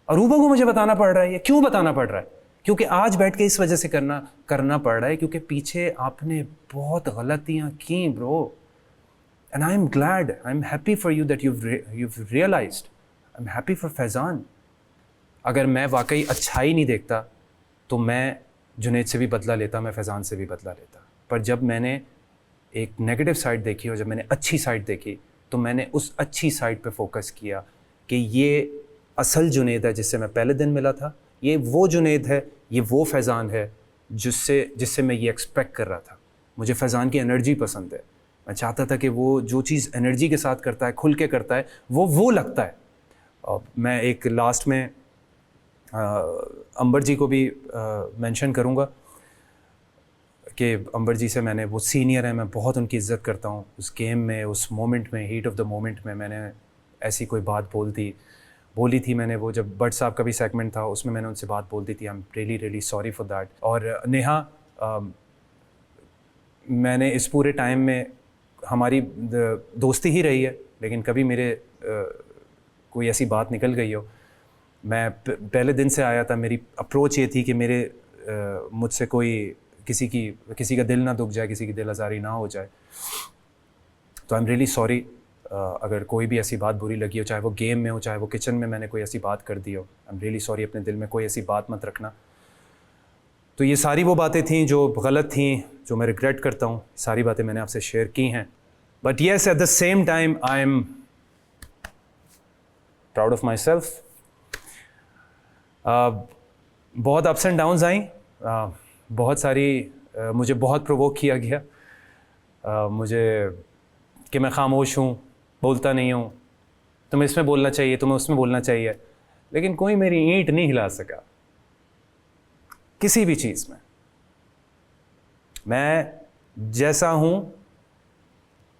Aruba को मुझे बताना पड़ रहा है। ये क्यों बताना पड़ रहा है? क्योंकि आज बैठ के इस वजह से करना पड़ रहा है क्योंकि पीछे आपने बहुत गलतियाँ की bro. And I am glad, I am happy for you that you've realized. I am happy for Faizan. अगर मैं वाकई अच्छाई नहीं देखता तो मैं जुनैद से भी बदला लेता, मैं फैज़ान से भी बदला लेता। पर जब मैंने एक नेगेटिव साइड देखी और जब मैंने अच्छी साइड देखी तो मैंने उस अच्छी साइड पे फोकस किया कि ये असल जुनैद है जिससे मैं पहले दिन मिला था। ये वो जुनैद है, ये वो फैज़ान है जिससे मैं ये एक्सपेक्ट कर रहा था। मुझे फैज़ान की एनर्जी पसंद है। मैं चाहता था कि वो जो चीज़ एनर्जी के साथ करता है, खुल के करता है, वो लगता है। और मैं एक लास्ट में अंबर जी को भी मेंशन करूँगा कि अंबर जी से मैंने, वो सीनियर है, मैं बहुत उनकी इज़्ज़त करता हूँ। उस गेम में, उस मोमेंट में, हीट ऑफ द मोमेंट में मैंने ऐसी कोई बात बोली थी मैंने। वो जब बट साहब का भी सेगमेंट था उसमें मैंने उनसे बात बोल दी थी। I am really sorry for that. और नेहा, मैंने इस पूरे टाइम में हमारी दोस्ती ही रही है, लेकिन कभी मेरे कोई ऐसी बात निकल गई हो। मैं पहले दिन से आया था, मेरी अप्रोच ये थी कि मुझसे कोई किसी का दिल ना दुख जाए, किसी की दिल आज़ारी ना हो जाए। तो आई एम रियली सॉरी अगर कोई भी ऐसी बात बुरी लगी हो, चाहे वो गेम में हो, चाहे वो किचन में मैंने कोई ऐसी बात कर दी हो। आई एम रियली सॉरी, अपने दिल में कोई ऐसी बात मत रखना। तो ये सारी वो बातें थीं जो गलत थीं, जो मैं रिग्रेट करता हूँ, सारी बातें मैंने आपसे शेयर की हैं। But yes, at the same time I am proud of my self. बहुत अप्स एंड डाउन्स आई, बहुत सारी मुझे बहुत प्रोवोक किया गया मुझे कि मैं खामोश हूँ, बोलता नहीं हूँ, तुम्हें इसमें बोलना चाहिए, तुम्हें उसमें बोलना चाहिए। लेकिन कोई मेरी ईंट नहीं हिला सका किसी भी चीज़ में। मैं जैसा हूँ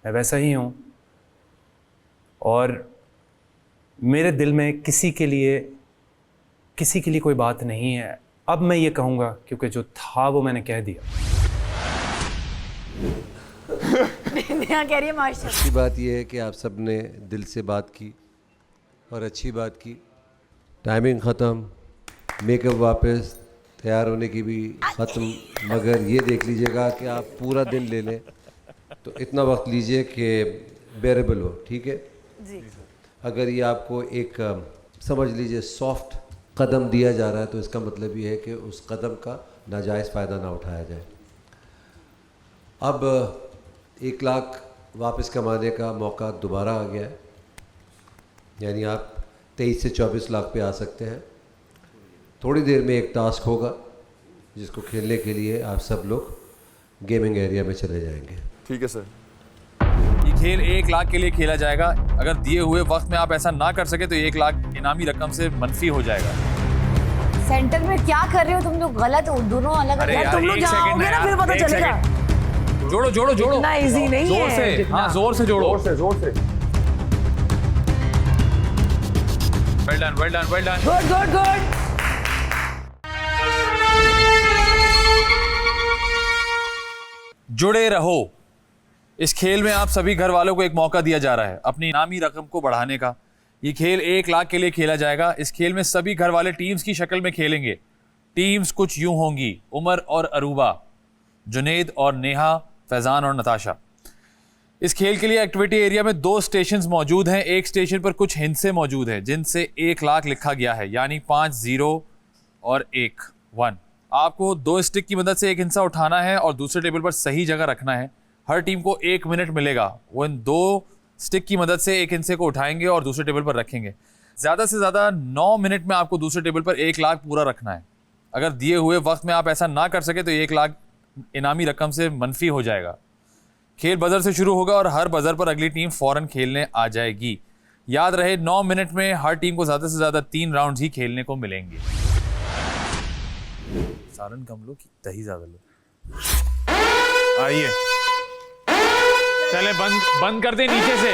मैं वैसा ही हूँ और मेरे दिल में किसी के लिए कोई बात नहीं है। अब मैं ये कहूँगा क्योंकि जो था वो मैंने कह दिया। कह रही है माशाल्लाह। अच्छी बात यह है कि आप सब ने दिल से बात की और अच्छी बात की। टाइमिंग ख़त्म, मेकअप वापस, तैयार होने की भी ख़त्म, मगर ये देख लीजिएगा कि आप पूरा दिन ले लें तो इतना वक्त लीजिए कि बेरेबल हो, ठीक है जी। अगर ये आपको एक समझ लीजिए सॉफ्ट कदम दिया जा रहा है तो इसका मतलब ये है कि उस कदम का नाजायज़ फ़ायदा ना उठाया जाए। अब 1 लाख वापस कमाने का मौका दोबारा आ गया है, यानी आप 23 से 24 लाख पे आ सकते हैं। थोड़ी देर में एक टास्क होगा जिसको खेलने के लिए आप सब लोग गेमिंग एरिया में चले जाएंगे। ठीक है सर। ये खेल 1 लाख के लिए खेला जाएगा। अगर दिए हुए वक्त में आप ऐसा ना कर सके तो 1 लाख इनामी रकम से मनफी हो जाएगा। सेंटर में क्या कर रहे हो तुम लोग? गलत हो, दोनों अलग अरे अलग। यार, तुम लोग एक जहाँ सेकंड होगे है ना फिर यार, पता एक चलेगा। सेकंड। जोड़ो जोड़ो जोड़ो इतना easy नहीं जोर है से, जितना। हाँ जोर से जोड़ो। जोर से well done well done well done. Good good good. जुड़े रहो। इस खेल में आप सभी घर वालों को एक मौका दिया जा रहा है अपनी इनामी रकम को बढ़ाने का। ये खेल 1 लाख के लिए खेला जाएगा। इस खेल में सभी घर वाले टीम्स की शक्ल में खेलेंगे। टीम्स कुछ यूं होंगी: उमर और अरूबा, जुनेद और नेहा, फैजान और नताशा। इस खेल के लिए एक्टिविटी एरिया में 2 स्टेशंस मौजूद हैं। एक स्टेशन पर कुछ हिंसे मौजूद हैं जिनसे 1 लाख लिखा गया है, यानी 5 0 और 1 1। आपको 2 स्टिक की मदद से एक हिंसा उठाना है और दूसरे टेबल पर सही जगह रखना है। हर टीम को 1 मिनट मिलेगा। वो इन 2 स्टिक की मदद से एक हिंसे को उठाएंगे और दूसरे टेबल पर रखेंगे। ज़्यादा से ज़्यादा 9 मिनट में आपको दूसरे टेबल पर 1 लाख पूरा रखना है। अगर दिए हुए वक्त में आप ऐसा ना कर सके तो 1 लाख इनामी रकम से मनफी हो जाएगा। खेल बजर से शुरू होगा और हर बजर पर अगली टीम फौरन खेलने आ जाएगी। याद रहे 9 मिनट में हर टीम को ज़्यादा से ज़्यादा 3 राउंड ही खेलने को मिलेंगे। सारन कम लो कि दही ज़्यादा लो। आइए चले, बंद कर दे नीचे से।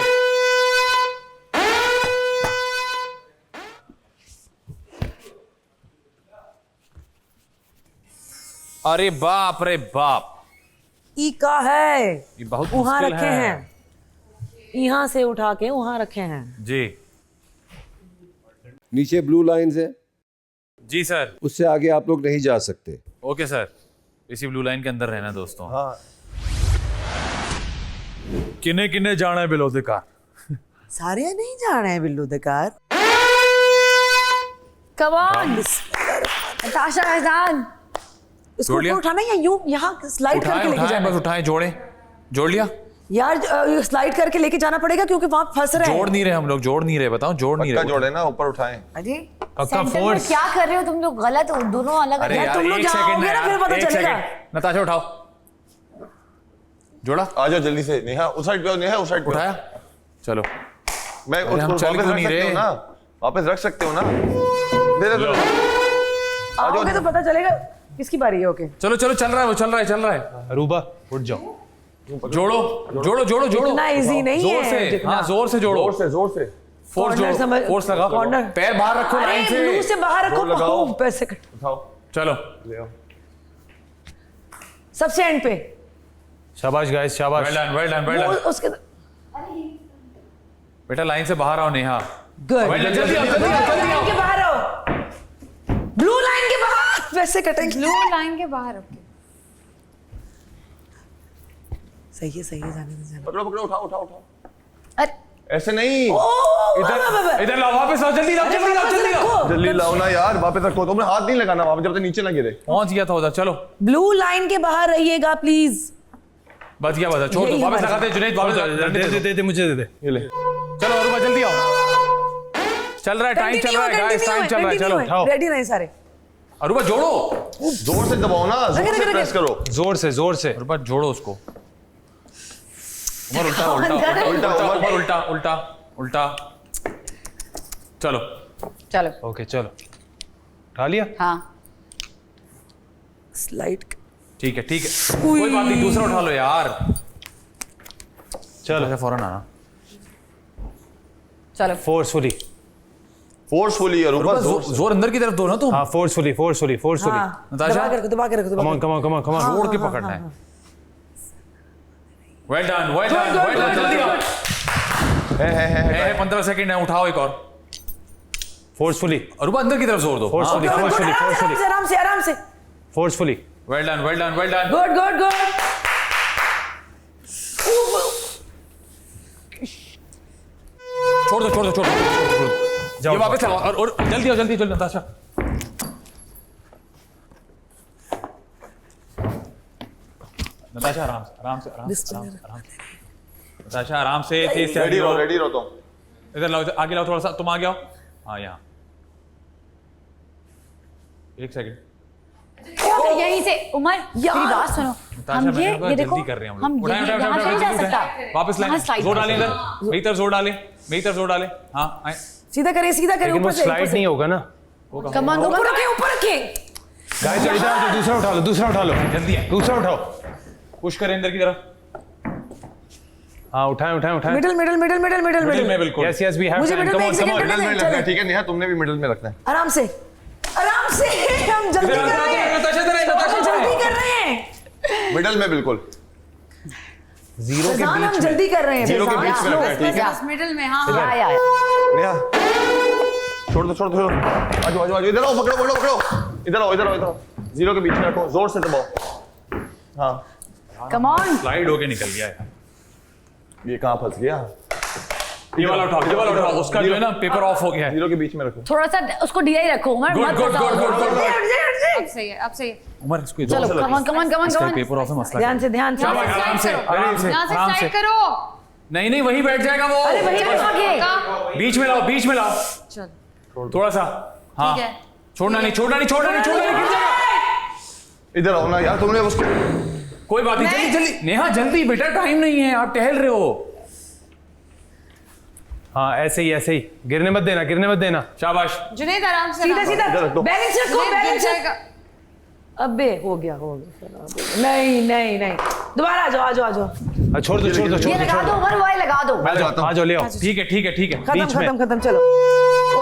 अरे बाप रे बाप, ई का है, ये बहुत वहां मुश्किल रखे है। हैं, यहाँ से उठा के वहां रखे हैं जी नीचे ब्लू लाइन्स है, जी सर। उससे आगे आप लोग नहीं जा सकते। ओके सर, इसी ब्लू लाइन के अंदर रहना दोस्तों। हाँ किन्ने किन्ने जाना है बिलो दिकार? सारे नहीं जा रहे हैं बिल्लू दकार। Come on Natasha, Faizan. इसको जोड़ लिया? ऊपर उठाना या यूं यहाँ स्लाइड करके लेके जाना? बस उठाएं, जोड़ लिया? यार स्लाइड करके लेके जाना पड़ेगा क्योंकि वहां फंस रहे हैं। जोड़ नहीं रहे हम लोग, जोड़ नहीं रहे, बताओ जोड़ नहीं रहे। जोड़े ना, ऊपर उठाएं। अरे पक्का सेंटर में फोर्स। क्या कर रहे हो तुम लोग? गलत हो, दोनों अलग अरे अलग। यार तुम लोग एक जहाँ सेकंड होगे ना फिर पता एक चलेगा। सेकंड। नताशा उठाओ, जोड़ा, आ जाओ जल्दी से। नेहा उस साइड पे हो, नेहा उस साइड पे हो। उठाया, चलो। मैं अरे हम उसको चल वापस क्यों रख नहीं सकते रहे? हो ना, वापस रख सकते हो ना। दे दे आओगे तो पता चलेगा किसकी बारी है। ओके चलो चलो, चल रहा है वो, चल रहा है। अरूबा उठ जाओ। जोड़ो जोड़ो जोड़ो जोड़ो। इतना इजी नहीं जोर है से, जितना। हाँ जोर से जोड़ो। जोर से फोर्स Corner जोड़ो, समझ- फोर्स लगा। Corner। पैर बाहर रखो लाइन अरे मुंह से। से बाहर रखो, जोर लगाओ। पैसे उठाओ, चलो ले आओ। सबसे एंड पे। शाबाश गाइस, शाबाश। Well done well done well वो डन। उसके बेटा लाइन से बाहर आओ नेहा। गुड। वेल डन, जल्दी आओ जल्दी आओ जल्दी आओ। के बाहर आओ, ब्लू लाइन के बाहर। वैसे कटेंगे। ब्लू लाइन के बाहर। ओके सही है जाने दे। पकड़ो पकड़ो, उठाओ उठाओ उठाओ। अरे ऐसे नहीं, इधर लाओ, वापस आओ, जल्दी लाओ जल्दी लाओ जल्दी लाओ। जल्दी लाओ ना यार, वापस रखो। तुमने हाथ नहीं लगाना वहां पे जब तक नीचे ना गिरे। पहुंच गया था उधर, चलो। ब्लू लाइन के बाहर रहिएगा प्लीज। बच गया, छोड़ दो, यही वापस हमारा- लगाते जुनैद, वापस दे मुझे दे दे। ये ले। चलो अरूबा जल्दी आओ। चल रहा है, टाइम चल रहा है गाइस, टाइम चल रहा है, चलो उठाओ। रेडी नहीं सारे। अरूबा जोड़ो, जोर से दबाओ ना, जोर से प्रेस करो। जोर से। अरूबा जोड़ो उसको। उमर उल्टा उल्टा उल्टा उमर उल्टा उल्टा उल्टा। चलो चलो। ओके चलो, उठा लिया। हाँ स्लाइड। ठीक है कोई बात नहीं, दूसरा उठा लो यार। चलो फौरन आना। चलो फोर्सफुली यार, ऊपर जोर अंदर की तरफ दो ना तुम। हाँ, फोर्सफुली हाँ, नताशा? दबा के रखो। कम ऑन जोड़ के पकड़ना है। वेल डन जल्दी आओ। है 15 सेकंड है, उठाओ एक और। फोर्सफुली अरूबा अंदर की तरफ जोर दो। फोर्सफुली आराम से। Forcefully. Well done, well done, well done. Good good good. छोड़ दो, छोड़ दो, छोड़ दो, छोड़ दो। ये वापस आओ और जल्दी आओ, जल्दी, जल्दी नताशा। नताशा आराम से, आराम से, आराम से, आराम से, आराम से। नताशा आराम से, तेज से रेडी रहो, रेडी रहो तुम। इधर लाओ, इधर आगे लाओ थोड़ा सा, तुम आगे आओ। हाँ यहाँ। एक सेकंड। यहीं से उमर मेरी बात सुनो, हम ये देखो, जल्दी कर रहे हैं हम उठाएं, उठाएं, यहाँ से नहीं जा सकता। वापस यहाँ लाएं, slide जोर कर डालें इधर, मेरी तरफ जोर डालें, मेरी तरफ जोर डालें। हाँ आए। सीधा करें, सीधा करें, लेकिन वो ऊपर से स्लाइड नहीं होगा ना। कमान ऊपर रखें, ऊपर रखें। गाइस इधर आओ, दूसरा उठा लो, दूसरा उठा लो, जल्दी है, दूसरा उठाओ। पुश करें अंदर की तरफ। हाँ उठाएं उठाएं उठाएं। Middle middle middle middle middle middle में बिल्कुल। यस यस वी हैव मुझे टाइम, मिडिल कम में ऑन एक कम सेकंड ऑन। मिडिल में रखना है, ठीक है नेहा, तुमने भी मिडिल में रखना है। आराम से, आराम से। हम जल्दी कर रहे हैं, नताशा इधर आई, नताशा हम इधर जल्दी आई। कर रहे हैं। मिडिल में बिल्कुल। जीरो के फैजान, हम बीच में। जल्दी कर रहे हैं। जीरो के फैजान, बीच में रखना है, ठीक है। बस मिडिल में। हाँ या, हाँ। या, या। नेहा छोड़ दो, छोड़ दो, आजो आजो आजो, इधर आओ, पकड़ो पकड़ो पकड़ो, इधर आओ, इधर आओ, इधर आओ। जीरो के बीच में रखो, जोर से दबाओ। हाँ कम ऑन। स्लाइड होके निकल गया यार। ये कहाँ फंस गया? ये वाला उठाओ, ये वाला उठाओ, उसका जो है ना पेपर ऑफ हो गया है। जीरो के बीच में रखो। थोड़ा सा उसको डीआई रखो उमर, गुड मत गुड बताओ। Good good good. अब सही है, अब सही है। उमर इसको इधर चलो से come on come on come on इसका कम ऑन। पेपर ऑफ है, मसला ध्यान से, ध्यान से। शाबाश, आराम से, आराम से, यहाँ से आराम से। स्लाइड करो। नहीं नहीं वहीं बैठ जाएगा वो। अरे वही बैठ आगे। बीच में लाओ, बीच में लाओ, चल थोड़ा सा। हाँ ठीक है। छोड़ना नहीं, छोड़ना नहीं, छोड़ना नहीं, छोड़ना नहीं, गिर जाएगा। इधर आओ ना यार, तुमने उसको। कोई बात नहीं, जल्दी जल्दी नेहा, जल्दी बेटा, टाइम नहीं है, आप टहल रहे हो। हाँ ऐसे ही गिरने मत देना, गिरने मत देना। शाबाश। जुनैद आराम से। सीधा ना। सीधा इधर रख दो। बैलेंस रखो, जुनैद गिर बैलेंस जाएगा। अबे हो गया नहीं नहीं नहीं, दोबारा आ जाओ, आ जाओ, आ जाओ। छोड़ दो छोड़ दो ये छोड़ दो लगा छोड़ दो दो। उमर, वो लगा दो। मैं जाता हूँ। आ जाओ ले आओ। ठीक है ठीक है ठीक है। खत्म बीच में। खत्म खत्म, चलो।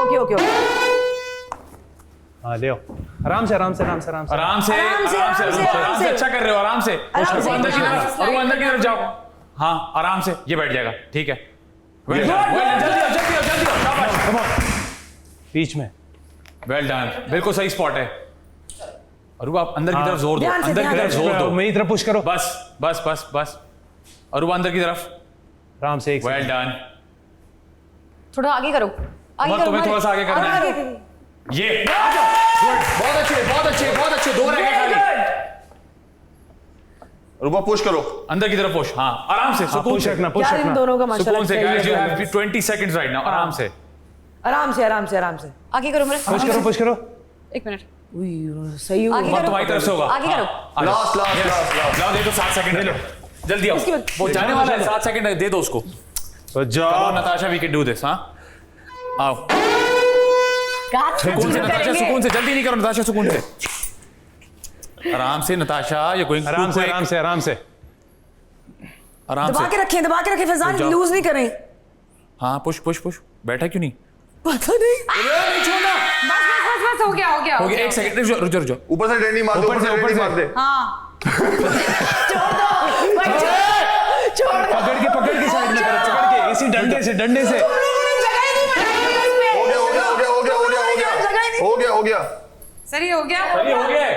Okay okay okay. हाँ ले आओ, आराम से आराम से आराम से आराम से। आराम से, आराम से, आराम से, आराम से, आराम से, अच्छा कर रहे हो, आराम से। आराम से। और अंदर की तरफ, और वो अंदर की तरफ जाओ। हाँ आराम से, ये बैठ जाएगा, ठीक है। वेल डन, वेल डन, जल्दी आओ, जल्दी आओ, जल्दी आओ, शाबाश। कम ऑन, बीच में। वेल डन, बिल्कुल सही स्पॉट है। अरूबा आप अंदर की तरफ जोर दो, ध्यान से, अंदर की ध्यान तरफ से। जोर दो। मेरी तरफ पुश करो। बस बस बस बस। अरूबा अंदर की तरफ। आराम से एक वेल डन। थोड़ा आगे करो, आगे करो। तुम्हें थोड़ा सा आगे करना है। ये बहुत अच्छे, बहुत अच्छे, बहुत अच्छे। दो रह गए खाली। रुबा पुश करो, अंदर की तरफ पुश। हाँ आराम से, सुकून पुश से रखना, पुश यार इन रखना। दोनों का माशाल्लाह सुकून से चाहिए गाइस, यू होगा। Have 20 seconds right now. आराम से, आराम से आराम से आराम से। आगे करो उमर, पुश करो पुश करो। एक मिनट। सही हो आगे गया। करो। तुम्हारी तरफ से होगा। आगे करो। Last last last last. लाओ, दे दो 7 सेकंड, दे लो जल्दी आओ। वो जाने वाला है, 7 सेकंड दे दो उसको। तो जाओ Natasha, we can do this. हाँ आओ, काट से सुकून से शुरू नताशा, करेंगे। सुकून से, जल्दी नहीं करो नताशा, सुकून से, आराम से नताशा। ये गोइंग आराम से आराम से आराम से। आराम दबा से। के रखें, दबा के रखें फैजान, जाओ। लूज नहीं करें। हाँ पुश पुश पुश। बैठा क्यों नहीं? पता नहीं। नहीं छोड़ना। बस हो गया, हो गया। हो गया, एक सेकंड, रुक जाओ, रुक जाओ, रुक जाओ। ऊपर से डंडी मार दे, ऊपर से, ऊपर डंडी से। मार दे। हाँ पकड़ के साइड में करो, पकड़ के इसी डंडे से हो गया हो गया हो गया हो गया हो गया हो गया हो गया हो गया। सही हो गया। अरे हो गया।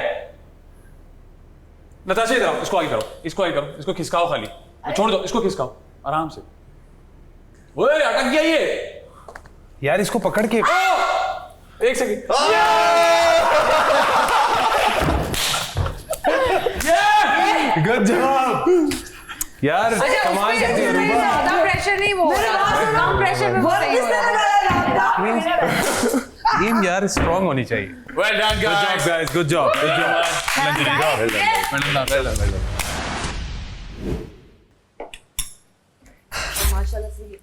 नताशा इधर आओ, इसको आगे करो, इसको आगे करो, इसको खिसकाओ खाली, छोड़ दो, इसको खिसकाओ आराम से। ओए अटक गया ये यार, इसको पकड़ के। एक सेकंड। गुड जॉब यार, कमाल करती है रूबा। ज्यादा प्रेशर नहीं, वो कम प्रेशर में वो सही हो रहा है। टीम यार स्ट्रांग होनी चाहिए। Well done guys, good job good job.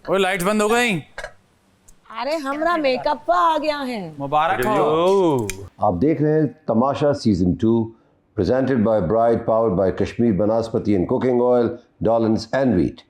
ओए लाइट्स बंद हो गई। अरे हमरा मेकअप आ गया है। मुबारक हो। आप देख रहे हैं तमाशा season 2 presented by Bride, powered by Kashmir Banaspati and Cooking Oil, Dollins and Wheat.